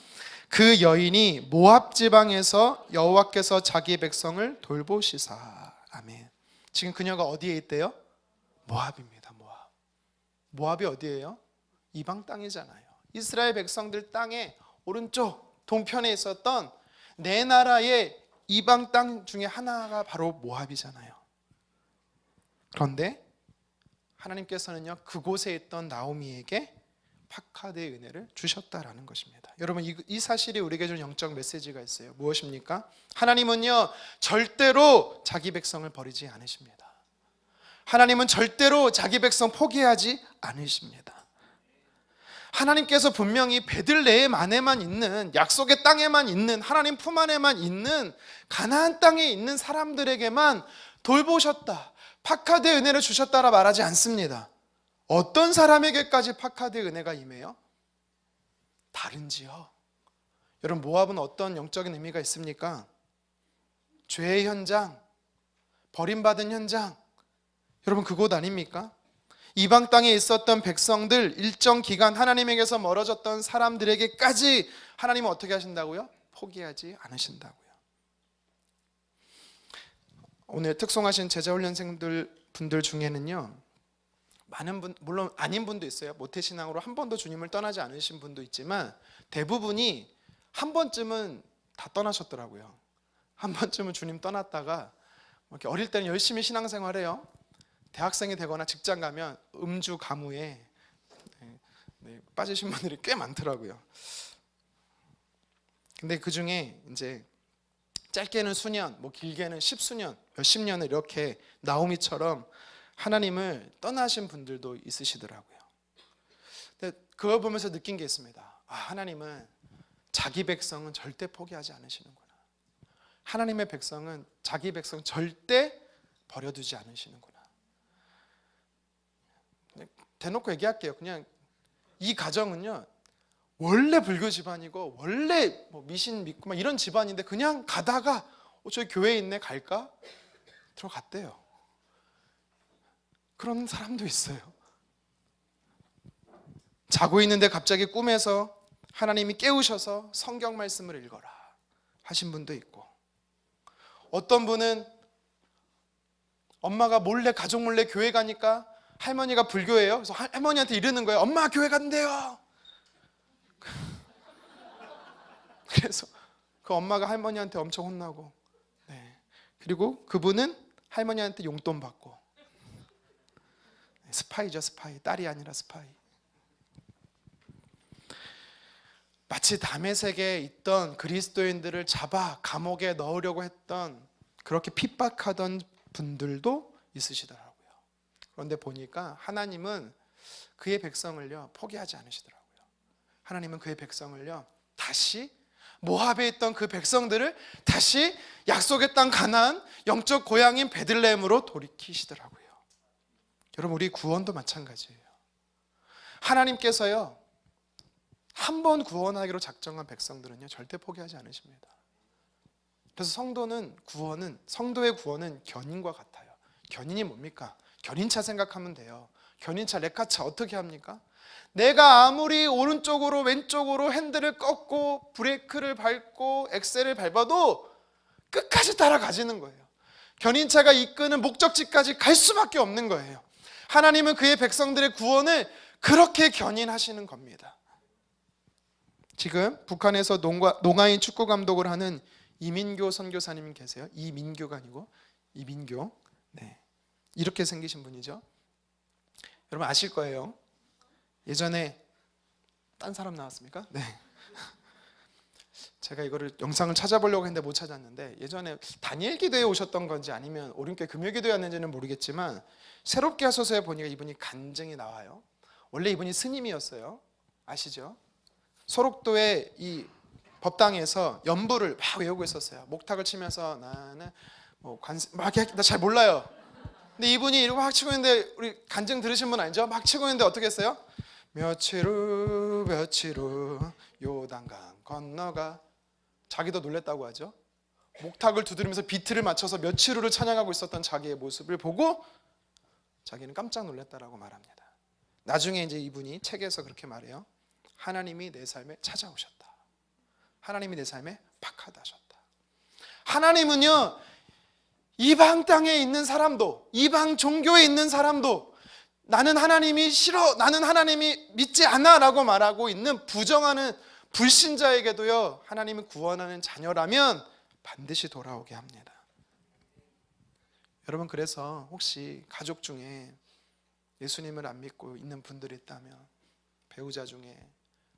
그 여인이 모압 지방에서 여호와께서 자기 백성을 돌보시사. 아멘. 지금 그녀가 어디에 있대요? 모압입니다. 모압이 어디예요? 이방 땅이잖아요. 이스라엘 백성들 땅의 오른쪽 동편에 있었던 네 나라의 이방 땅 중에 하나가 바로 모압이잖아요. 그런데 하나님께서는요, 그곳에 있던 나오미에게 파카드의 은혜를 주셨다라는 것입니다. 여러분, 이 사실이 우리에게 준 영적 메시지가 있어요. 무엇입니까? 하나님은요, 절대로 자기 백성을 버리지 않으십니다. 하나님은 절대로 자기 백성 포기하지 않으십니다. 하나님께서 분명히 베들레헴 안에만 있는, 약속의 땅에만 있는, 하나님 품 안에만 있는 가나안 땅에 있는 사람들에게만 돌보셨다, 파카드의 은혜를 주셨다라 말하지 않습니다. 어떤 사람에게까지 파카드의 은혜가 임해요? 다른지요? 여러분, 모압은 어떤 영적인 의미가 있습니까? 죄의 현장, 버림받은 현장, 여러분, 그곳 아닙니까? 이방 땅에 있었던 백성들, 일정 기간 하나님에게서 멀어졌던 사람들에게까지 하나님은 어떻게 하신다고요? 포기하지 않으신다고요. 오늘 특송하신 제자훈련생들 중에는요, 많은 분, 물론 아닌 분도 있어요. 모태신앙으로 한 번도 주님을 떠나지 않으신 분도 있지만 대부분이 한 번쯤은 다 떠나셨더라고요. 한 번쯤은 주님 떠났다가 이렇게 어릴 때는 열심히 신앙생활해요. 대학생이 되거나 직장 가면 음주 가무에 빠지신 분들이 꽤 많더라고요. 근데 그 중에 이제 짧게는 수년, 뭐 길게는 십수년, 몇십 년을 이렇게 나오미처럼 하나님을 떠나신 분들도 있으시더라고요. 근데 그걸 보면서 느낀 게 있습니다. 하나님은 자기 백성은 절대 포기하지 않으시는구나. 하나님의 백성은 자기 백성 절대 버려두지 않으시는구나. 대놓고 얘기할게요. 그냥 이 가정은요, 원래 불교 집안이고 원래 뭐 미신 믿고 막 이런 집안인데 그냥 가다가 저기 교회에 있네 갈까? 들어갔대요. 그런 사람도 있어요. 자고 있는데 갑자기 꿈에서 하나님이 깨우셔서 성경 말씀을 읽어라 하신 분도 있고, 어떤 분은 엄마가 몰래 가족 몰래 교회 가니까 할머니가 불교예요. 그래서 할머니한테 이러는 거예요. 엄마 교회 간대요. 그래서 그 엄마가 할머니한테 엄청 혼나고, 그리고 그분은 할머니한테 용돈 받고. 스파이죠, 스파이. 딸이 아니라 스파이. 마치 다메섹에 있던 그리스도인들을 잡아 감옥에 넣으려고 했던, 그렇게 핍박하던 분들도 있으시더라고요. 그런데 보니까 하나님은 그의 백성을요 포기하지 않으시더라고요. 하나님은 그의 백성을요 다시, 모압에 있던 그 백성들을 다시 약속의 땅 가나안, 영적 고향인 베들레헴으로 돌이키시더라고요. 여러분, 우리 구원도 마찬가지예요. 하나님께서요 한 번 구원하기로 작정한 백성들은요 절대 포기하지 않으십니다. 그래서 성도의 구원은 견인과 같아요. 견인이 뭡니까? 견인차 생각하면 돼요. 견인차, 레카차 어떻게 합니까? 내가 아무리 오른쪽으로 왼쪽으로 핸들을 꺾고 브레이크를 밟고 엑셀을 밟아도 끝까지 따라가지는 거예요. 견인차가 이끄는 목적지까지 갈 수밖에 없는 거예요. 하나님은 그의 백성들의 구원을 그렇게 견인하시는 겁니다. 지금 북한에서 농아인 축구 감독을 하는 이민교 선교사님 계세요. 이민교가 아니고 이민교. 이렇게 생기신 분이죠. 여러분 아실 거예요. 예전에 딴 사람 나왔습니까? 제가 이거를 영상을 찾아보려고 했는데 못 찾았는데, 예전에 다니엘 기도에 오셨던 건지 아니면 오륜교회 금요기도였는지는 모르겠지만 새롭게 하소서에 보니까 이분이 간증이 나와요. 원래 이분이 스님이었어요. 아시죠? 소록도의 이 법당에서 연부를 막 외우고 있었어요. 목탁을 치면서 나는 나 잘 몰라요. 근데 이분이 이러고 막 치고 있는데, 우리 간증 들으신 분 아니죠? 막 치고 있는데 어떻게 했어요? 며칠 후 요단강 건너가. 자기도 놀랬다고 하죠. 목탁을 두드리면서 비트를 맞춰서 며칠 후를 찬양하고 있었던 자기의 모습을 보고 자기는 깜짝 놀랐다라고 말합니다. 나중에 이제 이분이 책에서 그렇게 말해요. 하나님이 내 삶에 찾아오셨다. 하나님이 내 삶에 박하다셨다. 하나님은요 이방 땅에 있는 사람도, 이방 종교에 있는 사람도 나는 하나님이 싫어, 나는 하나님이 믿지 않아 라고 말하고 있는 부정하는 불신자에게도요 하나님은 구원하는 자녀라면 반드시 돌아오게 합니다. 여러분, 그래서 혹시 가족 중에 예수님을 안 믿고 있는 분들이 있다면, 배우자 중에,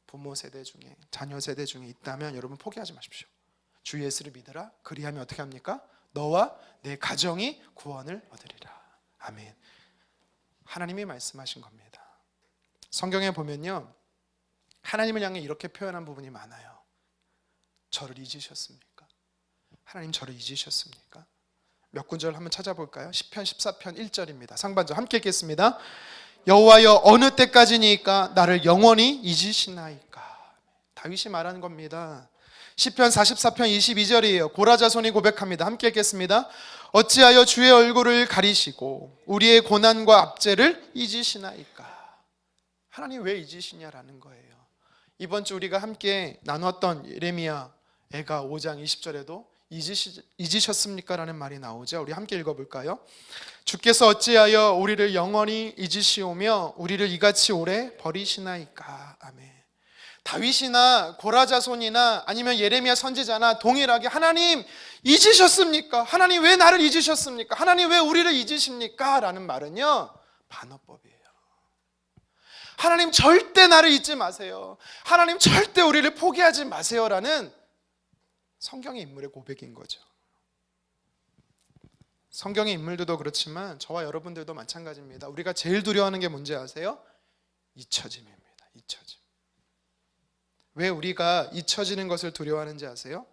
부모 세대 중에, 자녀 세대 중에 있다면 여러분 포기하지 마십시오. 주 예수를 믿으라. 그리하면 어떻게 합니까? 너와 내 가정이 구원을 얻으리라. 아멘. 하나님이 말씀하신 겁니다. 성경에 보면요 하나님을 향해 이렇게 표현한 부분이 많아요. 저를 잊으셨습니까? 하나님 저를 잊으셨습니까? 몇 군절 한번 찾아볼까요? 시편 14편 1절입니다. 상반절 함께 읽겠습니다. 여호와여 어느 때까지니까 나를 영원히 잊으시나이까. 다윗이 말하는 겁니다. 시편 44편 22절이에요. 고라자손이 고백합니다. 함께 읽겠습니다. 어찌하여 주의 얼굴을 가리시고 우리의 고난과 압제를 잊으시나이까. 하나님 왜 잊으시냐라는 거예요. 이번 주 우리가 함께 나눴던 예레미야 애가 5장 20절에도 잊으셨습니까? 라는 말이 나오죠. 우리 함께 읽어볼까요? 주께서 어찌하여 우리를 영원히 잊으시오며 우리를 이같이 오래 버리시나이까. 아멘. 다윗이나 고라자손이나 아니면 예레미야 선지자나 동일하게 하나님 잊으셨습니까? 하나님 왜 나를 잊으셨습니까? 하나님 왜 우리를 잊으십니까? 라는 말은요, 반어법이에요. 하나님 절대 나를 잊지 마세요. 하나님 절대 우리를 포기하지 마세요라는 성경의 인물의 고백인 거죠. 성경의 인물들도 그렇지만 저와 여러분들도 마찬가지입니다. 우리가 제일 두려워하는 게 뭔지 아세요? 잊혀짐입니다. 잊혀짐. 왜 우리가 잊혀지는 것을 두려워하는지 아세요?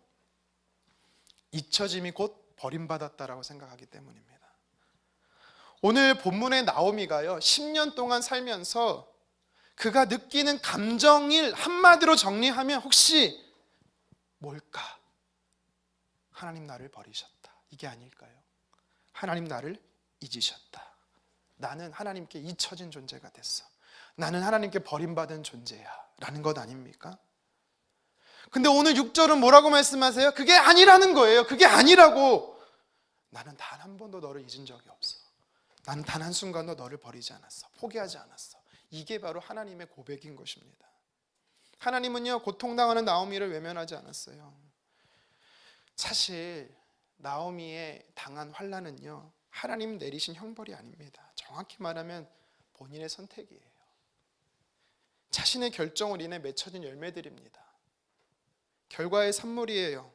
잊혀짐이 곧 버림받았다라고 생각하기 때문입니다. 오늘 본문의 나오미가요, 10년 동안 살면서 그가 느끼는 감정을 한마디로 정리하면 혹시 뭘까? 하나님 나를 버리셨다. 이게 아닐까요? 하나님 나를 잊으셨다. 나는 하나님께 잊혀진 존재가 됐어. 나는 하나님께 버림받은 존재야. 라는 것 아닙니까? 근데 오늘 6절은 뭐라고 말씀하세요? 그게 아니라는 거예요. 그게 아니라고. 나는 단 한 번도 너를 잊은 적이 없어. 나는 단 한순간도 너를 버리지 않았어. 포기하지 않았어. 이게 바로 하나님의 고백인 것입니다. 하나님은요, 고통당하는 나오미를 외면하지 않았어요. 사실 나오미의 당한 환난은요, 하나님 내리신 형벌이 아닙니다. 정확히 말하면 본인의 선택이에요. 자신의 결정으로 인해 맺혀진 열매들입니다. 결과의 산물이에요.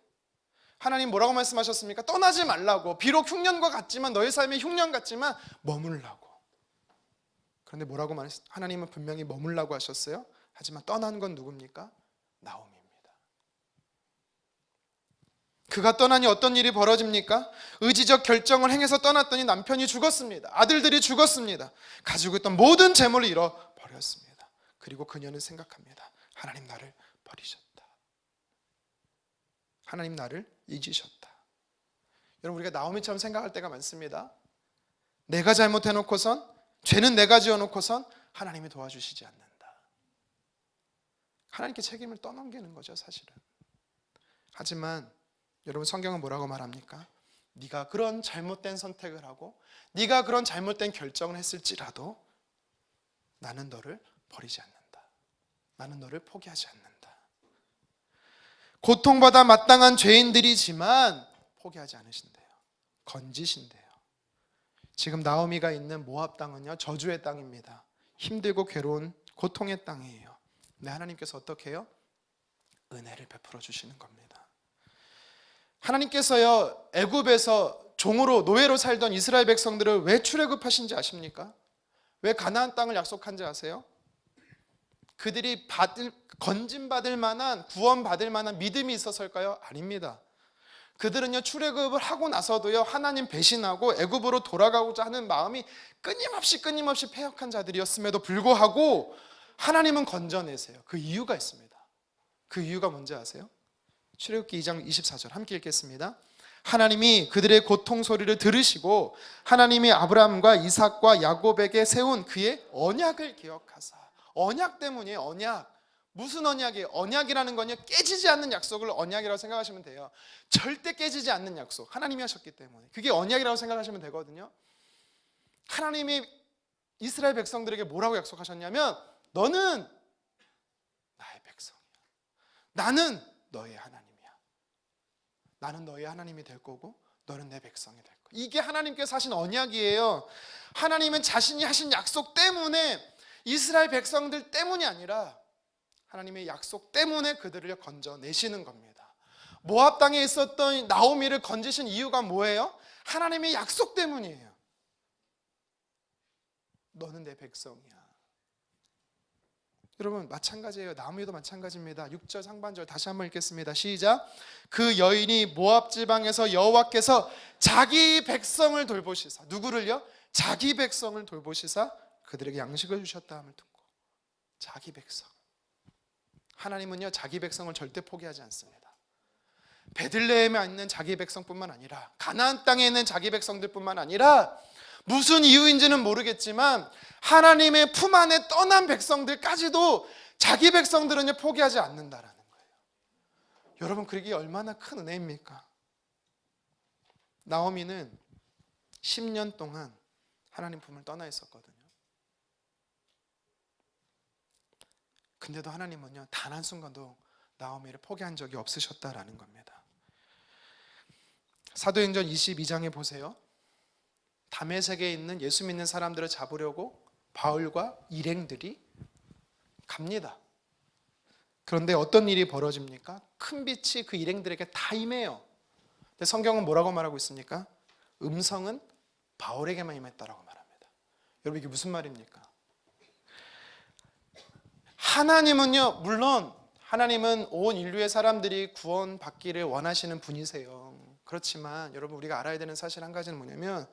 하나님 뭐라고 말씀하셨습니까? 떠나지 말라고. 비록 흉년과 같지만, 너의 삶이 흉년 같지만 머물라고. 그런데 뭐라고 하나님은 분명히 머물라고 하셨어요. 하지만 떠난 건 누굽니까? 나오미입니다. 그가 떠나니 어떤 일이 벌어집니까? 의지적 결정을 행해서 떠났더니 남편이 죽었습니다. 아들들이 죽었습니다. 가지고 있던 모든 재물을 잃어버렸습니다. 그리고 그녀는 생각합니다. 하나님 나를 버리셨다. 하나님 나를 잊으셨다. 여러분, 우리가 나오미처럼 생각할 때가 많습니다. 내가 잘못해놓고선, 죄는 내가 지어놓고선 하나님이 도와주시지 않는다. 하나님께 책임을 떠넘기는 거죠, 사실은. 하지만 여러분, 성경은 뭐라고 말합니까? 네가 그런 잘못된 선택을 하고 네가 그런 잘못된 결정을 했을지라도 나는 너를 버리지 않는다. 나는 너를 포기하지 않는다. 고통받아 마땅한 죄인들이지만 포기하지 않으신대요. 건지신대요. 지금 나오미가 있는 모압 땅은요, 저주의 땅입니다. 힘들고 괴로운 고통의 땅이에요. 근데 하나님께서 어떻게 해요? 은혜를 베풀어 주시는 겁니다. 하나님께서요, 애굽에서 종으로 노예로 살던 이스라엘 백성들을 왜 출애굽하신지 아십니까? 왜 가나안 땅을 약속한지 아세요? 그들이 건진받을 만한, 구원받을 만한 믿음이 있어서일까요? 아닙니다. 그들은요, 출애굽을 하고 나서도요, 하나님 배신하고 애굽으로 돌아가고자 하는 마음이 끊임없이 패역한 자들이었음에도 불구하고 하나님은 건져내세요. 그 이유가 있습니다. 그 이유가 뭔지 아세요? 출애굽기 2장 24절 함께 읽겠습니다. 하나님이 그들의 고통 소리를 들으시고 하나님이 아브라함과 이삭과 야곱에게 세운 그의 언약을 기억하사. 언약 때문이에요. 언약. 무슨 언약이에요? 언약이라는 건요, 깨지지 않는 약속을 언약이라고 생각하시면 돼요. 절대 깨지지 않는 약속, 하나님이 하셨기 때문에 그게 언약이라고 생각하시면 되거든요. 하나님이 이스라엘 백성들에게 뭐라고 약속하셨냐면, 너는 나의 백성이야. 나는 너의 하나님이야. 나는 너의 하나님이 될 거고 너는 내 백성이 될 거야. 이게 하나님께서 하신 언약이에요. 하나님은 자신이 하신 약속 때문에, 이스라엘 백성들 때문이 아니라 하나님의 약속 때문에 그들을 건져내시는 겁니다. 모압 땅에 있었던 나오미를 건지신 이유가 뭐예요? 하나님의 약속 때문이에요. 너는 내 백성이야. 여러분, 마찬가지예요. 나오미도 마찬가지입니다. 6절 상반절 다시 한번 읽겠습니다. 시작. 그 여인이 모압 지방에서 여호와께서 자기 백성을 돌보시사. 누구를요? 자기 백성을 돌보시사 그들에게 양식을 주셨다 함을 듣고. 자기 백성. 하나님은요, 자기 백성을 절대 포기하지 않습니다. 베들레헴에 있는 자기 백성뿐만 아니라, 가나안 땅에 있는 자기 백성들뿐만 아니라, 무슨 이유인지는 모르겠지만 하나님의 품 안에 떠난 백성들까지도 자기 백성들은요, 포기하지 않는다라는 거예요. 여러분, 그게 얼마나 큰 은혜입니까? 나오미는 10년 동안 하나님 품을 떠나 있었거든요. 근데도 하나님은요, 단 한순간도 나오미를 포기한 적이 없으셨다라는 겁니다. 사도행전 22장에 보세요. 다메섹에 있는 예수 믿는 사람들을 잡으려고 바울과 일행들이 갑니다. 그런데 어떤 일이 벌어집니까? 큰 빛이 그 일행들에게 다 임해요. 근데 성경은 뭐라고 말하고 있습니까? 음성은 바울에게만 임했다라고 말합니다. 여러분, 이게 무슨 말입니까? 하나님은요, 물론 하나님은 온 인류의 사람들이 구원받기를 원하시는 분이세요. 그렇지만 여러분, 우리가 알아야 되는 사실 한 가지는 뭐냐면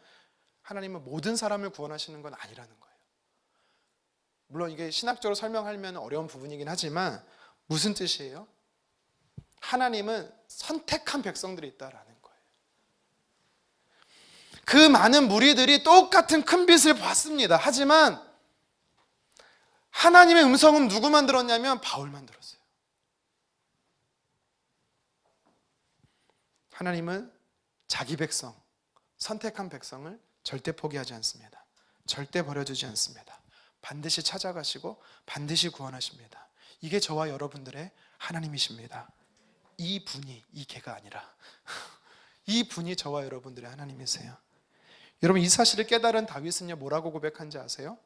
하나님은 모든 사람을 구원하시는 건 아니라는 거예요. 물론 이게 신학적으로 설명하면 어려운 부분이긴 하지만 무슨 뜻이에요? 하나님은 선택한 백성들이 있다라는 거예요. 그 많은 무리들이 똑같은 큰 빛을 봤습니다. 하지만 하나님의 음성은 누구만 들었냐면 바울만 들었어요. 하나님은 자기 백성, 선택한 백성을 절대 포기하지 않습니다. 절대 버려두지 않습니다. 반드시 찾아가시고 반드시 구원하십니다. 이게 저와 여러분들의 하나님이십니다. 이 분이, 이 개가 아니라 이 분이 저와 여러분들의 하나님이세요. 여러분, 이 사실을 깨달은 다윗은요, 뭐라고 고백한지 아세요?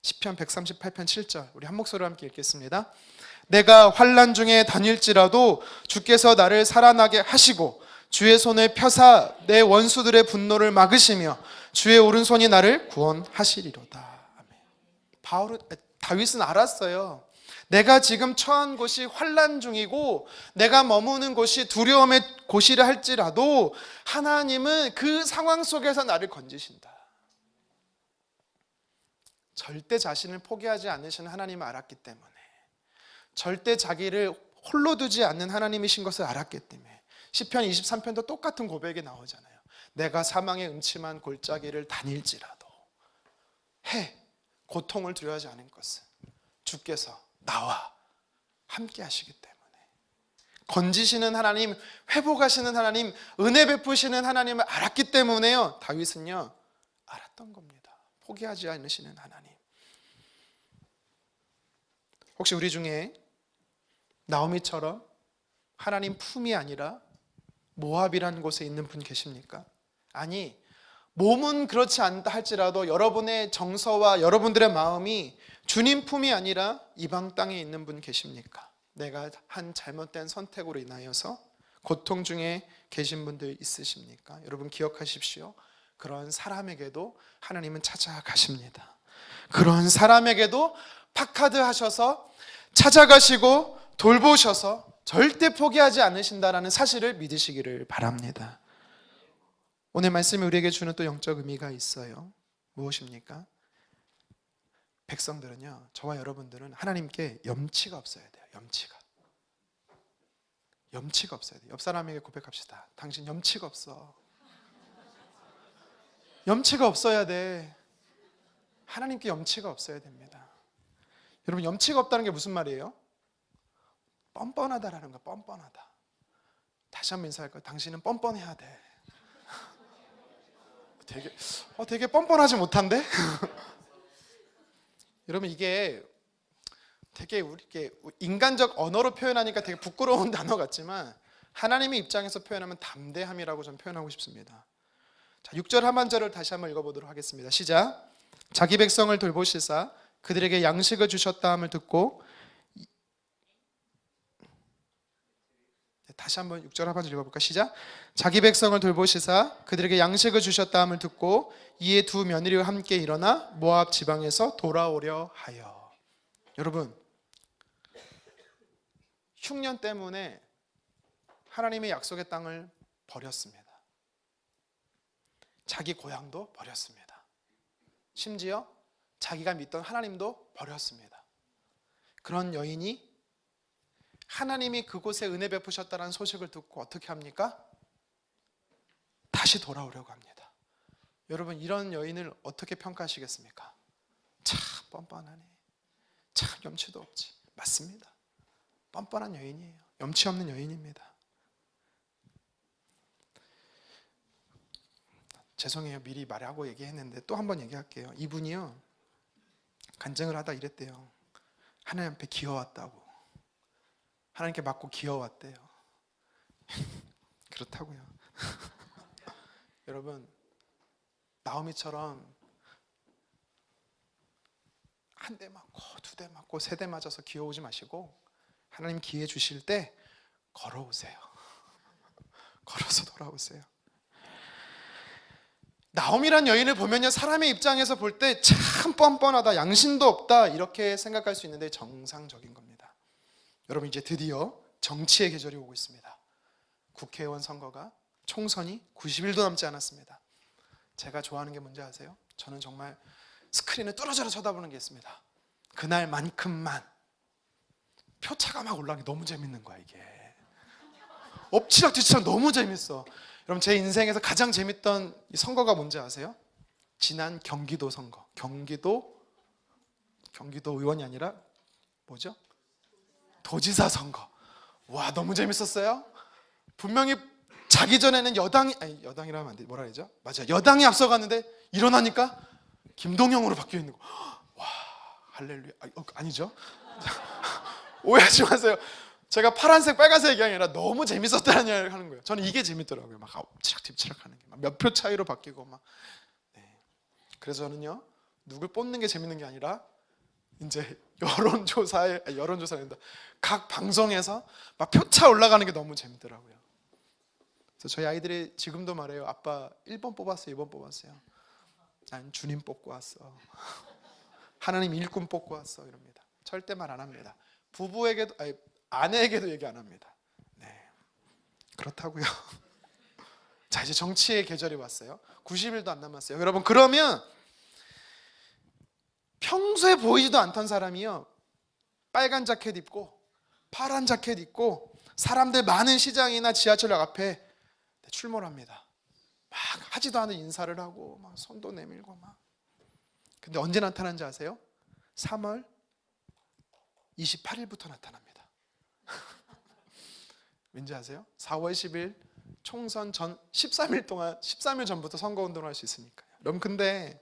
시편 138편 7절, 우리 한 목소리로 함께 읽겠습니다. 내가 환난 중에 다닐지라도 주께서 나를 살아나게 하시고 주의 손을 펴사 내 원수들의 분노를 막으시며 주의 오른손이 나를 구원하시리로다. 아멘. 다윗은 알았어요. 내가 지금 처한 곳이 환난 중이고 내가 머무는 곳이 두려움의 곳이라 할지라도 하나님은 그 상황 속에서 나를 건지신다. 절대 자신을 포기하지 않으시는 하나님을 알았기 때문에, 절대 자기를 홀로 두지 않는 하나님이신 것을 알았기 때문에 시편 23편도 똑같은 고백이 나오잖아요. 내가 사망의 음침한 골짜기를 다닐지라도 고통을 두려워하지 않은 것은 주께서 나와 함께 하시기 때문에, 건지시는 하나님, 회복하시는 하나님, 은혜 베푸시는 하나님을 알았기 때문에요, 다윗은요 알았던 겁니다. 포기하지 않으시는 하나님. 혹시 우리 중에 나오미처럼 하나님 품이 아니라 모압이라는 곳에 있는 분 계십니까? 아니, 몸은 그렇지 않다 할지라도 여러분의 정서와 여러분들의 마음이 주님 품이 아니라 이방 땅에 있는 분 계십니까? 내가 한 잘못된 선택으로 인하여서 고통 중에 계신 분들 있으십니까? 여러분 기억하십시오. 그런 사람에게도 하나님은 찾아가십니다. 그런 사람에게도 파카드 하셔서 찾아가시고 돌보셔서 절대 포기하지 않으신다라는 사실을 믿으시기를 바랍니다. 오늘 말씀이 우리에게 주는 또 영적 의미가 있어요. 무엇입니까? 백성들은요, 저와 여러분들은 하나님께 염치가 없어야 돼요. 염치가 없어야 돼요. 옆 사람에게 고백합시다. 당신 염치가 없어. 염치가 없어야 돼. 하나님께 염치가 없어야 됩니다. 여러분, 염치가 없다는 게 무슨 말이에요? 뻔뻔하다라는 거야. 뻔뻔하다. 다시 한번 인사할 거예요. 당신은 뻔뻔해야 돼. 되게 뻔뻔하지 못한데? 여러분, 이게 되게 우리게 인간적 언어로 표현하니까 되게 부끄러운 단어 같지만 하나님의 입장에서 표현하면 담대함이라고 좀 표현하고 싶습니다. 자, 6절 하반절을 다시 한번 읽어보도록 하겠습니다. 시작. 자기 백성을 돌보시사 그들에게 양식을 주셨다 함을 듣고, 다시 한번 6절 하반절 읽어볼까? 시작. 자기 백성을 돌보시사 그들에게 양식을 주셨다 함을 듣고 이에 두 며느리와 함께 일어나 모압 지방에서 돌아오려 하여. 여러분, 흉년 때문에 하나님의 약속의 땅을 버렸습니다. 자기 고향도 버렸습니다. 심지어 자기가 믿던 하나님도 버렸습니다. 그런 여인이 하나님이 그곳에 은혜 베푸셨다는 소식을 듣고 어떻게 합니까? 다시 돌아오려고 합니다. 여러분, 이런 여인을 어떻게 평가하시겠습니까? 참 뻔뻔하네. 참 염치도 없지. 맞습니다. 뻔뻔한 여인이에요. 염치 없는 여인입니다. 죄송해요. 미리 말하고 얘기했는데 또 한 번 얘기할게요. 이분이요, 간증을 하다 이랬대요. 하나님 앞에 기어왔다고. 하나님께 맞고 기어왔대요. 그렇다고요. 여러분, 나오미처럼 한 대 맞고 두 대 맞고 세 대 맞아서 기어오지 마시고 하나님 기회 주실 때 걸어오세요. 걸어서 돌아오세요. 나오미란 여인을 보면요, 사람의 입장에서 볼 때 참 뻔뻔하다, 양심도 없다 이렇게 생각할 수 있는데 정상적인 겁니다. 여러분, 이제 드디어 정치의 계절이 오고 있습니다. 국회의원 선거가 총선이 90일도 남지 않았습니다. 제가 좋아하는 게 뭔지 아세요? 저는 정말 스크린을 뚫어져라 쳐다보는 게 있습니다. 그날만큼만 표차가 막 올라가는 게 너무 재밌는 거야. 이게 엎치락뒤치락 너무 재밌어. 여러분, 제 인생에서 가장 재밌던 이 선거가 뭔지 아세요? 지난 경기도 선거. 경기도 의원이 아니라 뭐죠? 도지사 선거. 와, 너무 재밌었어요. 분명히 자기 전에는 여당이라면 안 돼. 뭐라 그러죠? 맞아, 여당이 앞서갔는데 일어나니까 김동영으로 바뀌어 있는 거. 와, 할렐루야. 아니죠? 오해하지 마세요. 제가 파란색, 빨간색 얘기가 아니라 너무 재밌었다는 이야기를 하는 거예요. 저는 이게 재밌더라고요. 막 엎치락뒤치락 하는 게, 막 몇 표 차이로 바뀌고 막. 네. 그래서 저는요, 누굴 뽑는 게 재밌는 게 아니라 이제 여론조사인다. 각 방송에서 막 표차 올라가는 게 너무 재밌더라고요. 그래서 저희 아이들이 지금도 말해요. 아빠 1번 뽑았어요, 2번 뽑았어요. 난 주님 뽑고 왔어. 하나님 일꾼 뽑고 왔어 이럽니다. 절대 말 안 합니다. 부부에게도, 아내에게도 얘기 안 합니다. 네, 그렇다고요. 자, 이제 정치의 계절이 왔어요. 90일도 안 남았어요. 여러분, 그러면 평소에 보이지도 않던 사람이요, 빨간 자켓 입고 파란 자켓 입고 사람들 많은 시장이나 지하철역 앞에 출몰 합니다. 막 하지도 않은 인사를 하고 막 손도 내밀고 막. 근데 언제 나타나는지 아세요? 3월 28일부터 나타납니다. 왠지 아세요? 4월 10일 총선 전 13일 전부터 선거운동을 할 수 있으니까요. 여러분, 근데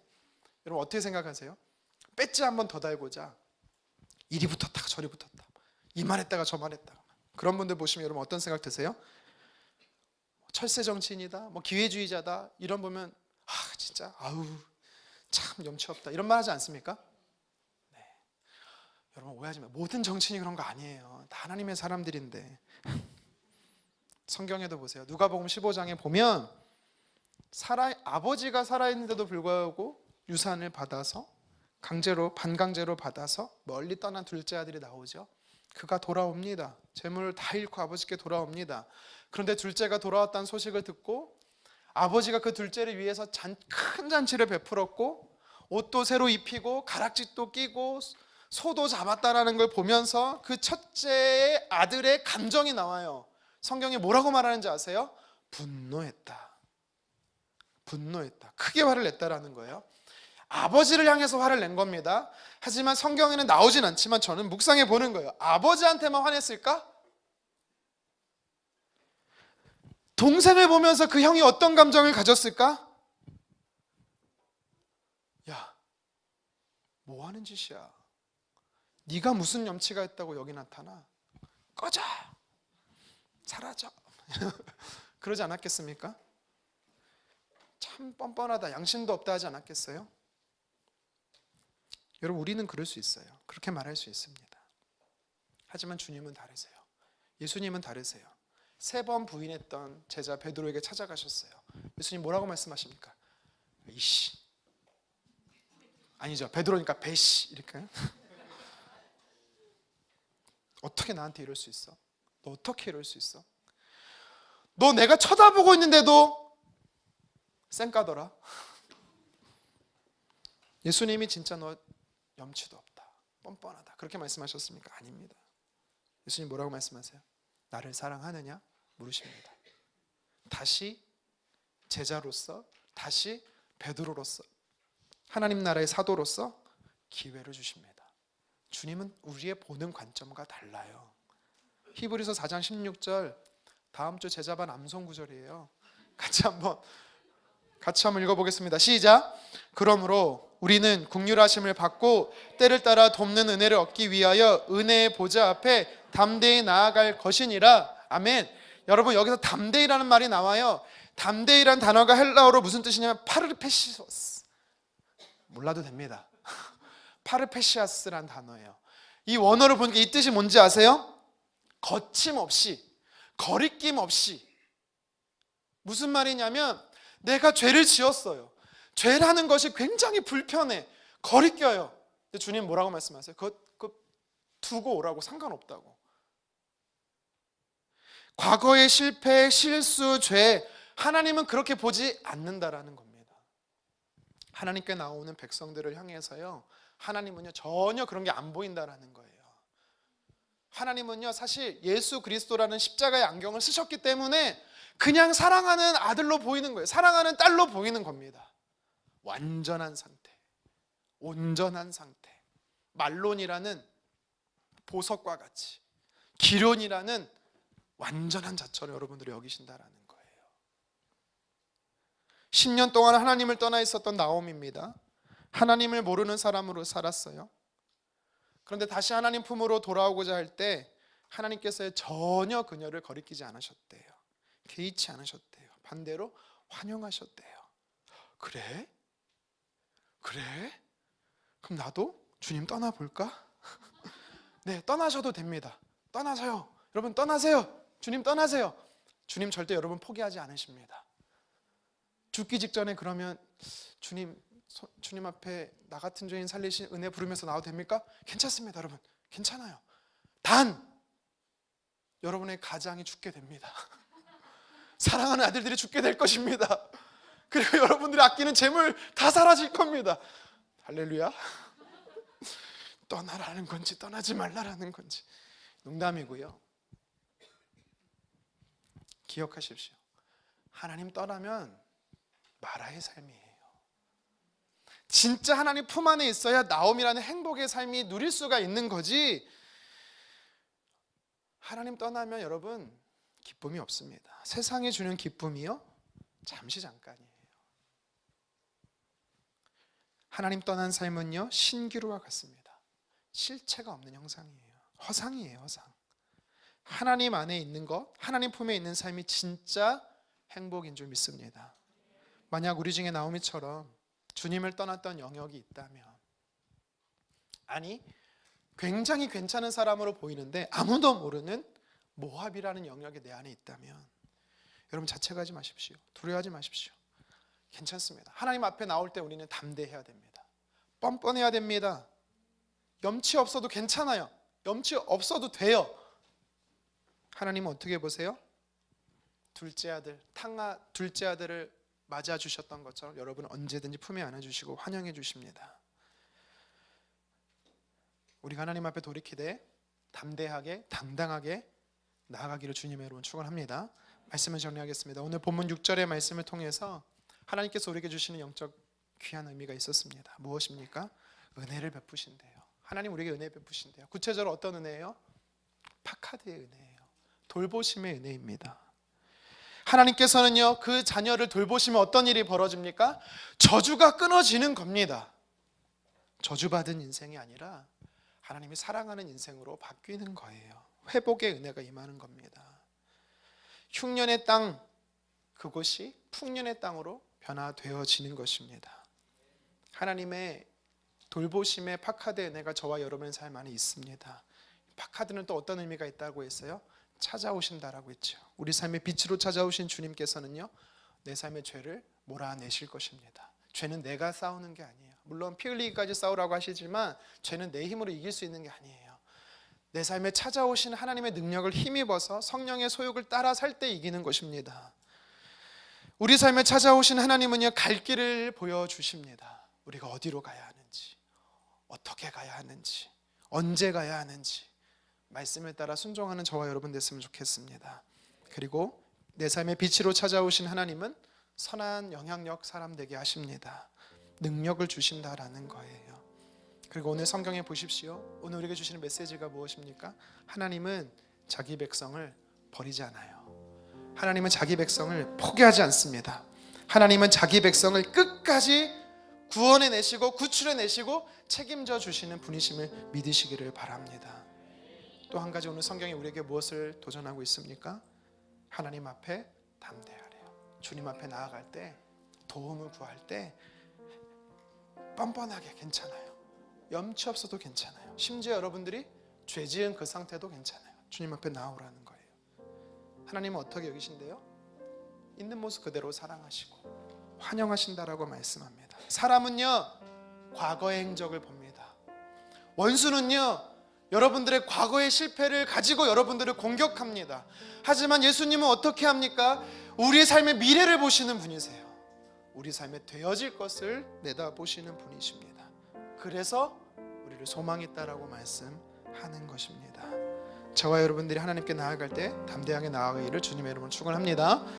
여러분 어떻게 생각하세요? 배지 한 번 더 달고자 이리 붙었다가 저리 붙었다, 이만했다가 저만했다가, 그런 분들 보시면 여러분 어떤 생각 드세요? 철새 정치인이다, 뭐 기회주의자다, 이런 보면 진짜 참 염치 없다 이런 말 하지 않습니까? 네. 여러분, 오해하지 마세요. 모든 정치인이 그런 거 아니에요. 다 하나님의 사람들인데. 성경에도 보세요. 누가복음 15장에 보면 아버지가 살아있는데도 불구하고 유산을 받아서 반강제로 받아서 멀리 떠난 둘째 아들이 나오죠. 그가 돌아옵니다. 재물을 다 잃고 아버지께 돌아옵니다. 그런데 둘째가 돌아왔다는 소식을 듣고 아버지가 그 둘째를 위해서 큰 잔치를 베풀었고 옷도 새로 입히고 가락짓도 끼고 소도 잡았다라는 걸 보면서 그 첫째 아들의 감정이 나와요. 성경이 뭐라고 말하는지 아세요? 분노했다. 크게 화를 냈다라는 거예요. 아버지를 향해서 화를 낸 겁니다. 하지만 성경에는 나오진 않지만 저는 묵상해 보는 거예요. 아버지한테만 화냈을까? 동생을 보면서 그 형이 어떤 감정을 가졌을까? 야, 뭐 하는 짓이야? 네가 무슨 염치가 있다고 여기 나타나? 꺼져! 사라져! 그러지 않았겠습니까? 참 뻔뻔하다, 양심도 없다 하지 않았겠어요? 여러분, 우리는 그럴 수 있어요. 그렇게 말할 수 있습니다. 하지만 주님은 다르세요. 예수님은 다르세요. 3번 부인했던 제자 베드로에게 찾아가셨어요. 예수님 뭐라고 말씀하십니까? 이씨, 아니죠, 베드로니까 배씨 이럴까요? 어떻게 나한테 이럴 수 있어? 너 어떻게 이럴 수 있어? 너 내가 쳐다보고 있는데도 쌩까더라. 예수님이 진짜 너 염치도 없다, 뻔뻔하다 그렇게 말씀하셨습니까? 아닙니다. 예수님 뭐라고 말씀하세요? 나를 사랑하느냐? 물으십니다. 다시 제자로서, 다시 베드로로서, 하나님 나라의 사도로서 기회를 주십니다. 주님은 우리의 보는 관점과 달라요. 히브리서 4장 16절, 다음 주 제자반 암송 구절이에요. 같이 한번 읽어보겠습니다. 시작. 그러므로 우리는 긍휼하심을 받고 때를 따라 돕는 은혜를 얻기 위하여 은혜의 보좌 앞에 담대히 나아갈 것이니라. 아멘. 여러분, 여기서 담대히라는 말이 나와요. 담대히란 단어가 헬라어로 무슨 뜻이냐면 파르페시오스. 몰라도 됩니다. 파르페시아스란 단어예요. 이 원어를 보니까 이 뜻이 뭔지 아세요? 거침없이, 거리낌 없이. 무슨 말이냐면 내가 죄를 지었어요. 죄라는 것이 굉장히 불편해. 거리껴요. 근데 주님 뭐라고 말씀하세요? 그거 두고 오라고, 상관없다고. 과거의 실패, 실수, 죄, 하나님은 그렇게 보지 않는다라는 겁니다. 하나님께 나오는 백성들을 향해서요, 하나님은요 전혀 그런 게 안 보인다라는 거예요. 하나님은요 사실 예수 그리스도라는 십자가의 안경을 쓰셨기 때문에 그냥 사랑하는 아들로 보이는 거예요. 사랑하는 딸로 보이는 겁니다. 완전한 상태, 온전한 상태, 말론이라는 보석과 같이, 기론이라는 완전한 자처럼 여러분들이 여기신다라는 거예요. 10년 동안 하나님을 떠나 있었던 나옴입니다. 하나님을 모르는 사람으로 살았어요. 그런데 다시 하나님 품으로 돌아오고자 할 때 하나님께서 전혀 그녀를 거리끼지 않으셨대요. 개의치 않으셨대요. 반대로 환영하셨대요. 그래? 그럼 나도 주님 떠나볼까? 네, 떠나셔도 됩니다. 떠나세요. 여러분 떠나세요. 주님 떠나세요. 주님 절대 여러분 포기하지 않으십니다. 죽기 직전에 그러면 주님 앞에 나 같은 죄인 살리신 은혜 부르면서 나와도 됩니까? 괜찮습니다, 여러분. 괜찮아요. 단 여러분의 가장이 죽게 됩니다. 사랑하는 아들들이 죽게 될 것입니다. 그리고 여러분들이 아끼는 재물 다 사라질 겁니다. 할렐루야. 떠나라는 건지 떠나지 말라라는 건지. 농담이고요. 기억하십시오. 하나님 떠나면 마라의 삶이에요. 진짜 하나님 품 안에 있어야 나옴이라는 행복의 삶이 누릴 수가 있는 거지, 하나님 떠나면 여러분 기쁨이 없습니다. 세상이 주는 기쁨이요 잠시 잠깐이에요. 하나님 떠난 삶은요 신기루와 같습니다. 실체가 없는 형상이에요. 허상이에요, 허상. 하나님 안에 있는 것, 하나님 품에 있는 삶이 진짜 행복인 줄 믿습니다. 만약 우리 중에 나오미처럼 주님을 떠났던 영역이 있다면, 아니 굉장히 괜찮은 사람으로 보이는데 아무도 모르는 모압이라는 영역이 내 안에 있다면, 여러분 자책하지 마십시오. 두려워하지 마십시오. 괜찮습니다. 하나님 앞에 나올 때 우리는 담대해야 됩니다. 뻔뻔해야 됩니다. 염치 없어도 괜찮아요. 염치 없어도 돼요. 하나님은 어떻게 보세요? 둘째 아들을 맞아 주셨던 것처럼 여러분은 언제든지 품에 안아 주시고 환영해 주십니다. 우리가 하나님 앞에 돌이키되 담대하게 당당하게 나아가기를 주님의 이름으로 축원합니다. 말씀을 정리하겠습니다. 오늘 본문 6절의 말씀을 통해서 하나님께서 우리에게 주시는 영적 귀한 의미가 있었습니다. 무엇입니까? 은혜를 베푸신대요. 하나님 우리에게 은혜 베푸신대요. 구체적으로 어떤 은혜예요? 파카드의 은혜예요. 돌보심의 은혜입니다. 하나님께서는요 그 자녀를 돌보시면 어떤 일이 벌어집니까? 저주가 끊어지는 겁니다. 저주받은 인생이 아니라 하나님이 사랑하는 인생으로 바뀌는 거예요. 회복의 은혜가 임하는 겁니다. 흉년의 땅, 그곳이 풍년의 땅으로 변화되어지는 것입니다. 하나님의 돌보심의 파카드 은혜가 저와 여러분의 삶 안에 있습니다. 파카드는 또 어떤 의미가 있다고 했어요? 찾아오신다라고 했죠. 우리 삶의 빛으로 찾아오신 주님께서는요 내 삶의 죄를 몰아내실 것입니다. 죄는 내가 싸우는 게 아니에요. 물론 피 흘리기까지 싸우라고 하시지만 죄는 내 힘으로 이길 수 있는 게 아니에요. 내 삶에 찾아오신 하나님의 능력을 힘입어서 성령의 소욕을 따라 살 때 이기는 것입니다. 우리 삶에 찾아오신 하나님은요 갈 길을 보여주십니다. 우리가 어디로 가야 하는지, 어떻게 가야 하는지, 언제 가야 하는지 말씀에 따라 순종하는 저와 여러분 됐으면 좋겠습니다. 그리고 내 삶의 빛으로 찾아오신 하나님은 선한 영향력 사람 되게 하십니다. 능력을 주신다라는 거예요. 그리고 오늘 성경에 보십시오. 오늘 우리에게 주시는 메시지가 무엇입니까? 하나님은 자기 백성을 버리지 않아요. 하나님은 자기 백성을 포기하지 않습니다. 하나님은 자기 백성을 끝까지 구원해내시고 구출해내시고 책임져 주시는 분이심을 믿으시기를 바랍니다. 또 한 가지 오늘 성경이 우리에게 무엇을 도전하고 있습니까? 하나님 앞에 담대하래요. 주님 앞에 나아갈 때, 도움을 구할 때 뻔뻔하게 괜찮아요. 염치 없어도 괜찮아요. 심지어 여러분들이 죄 지은 그 상태도 괜찮아요. 주님 앞에 나오라는 거예요. 하나님은 어떻게 여기신대요? 있는 모습 그대로 사랑하시고 환영하신다라고 말씀합니다. 사람은요, 과거의 행적을 봅니다. 원수는요, 여러분들의 과거의 실패를 가지고 여러분들을 공격합니다. 하지만 예수님은 어떻게 합니까? 우리의 삶의 미래를 보시는 분이세요. 우리 삶에 되어질 것을 내다보시는 분이십니다. 그래서 우리를 소망이 있다라고 말씀하는 것입니다. 저와 여러분들이 하나님께 나아갈 때 담대하게 나아가기를 주님의 이름으로 축원합니다.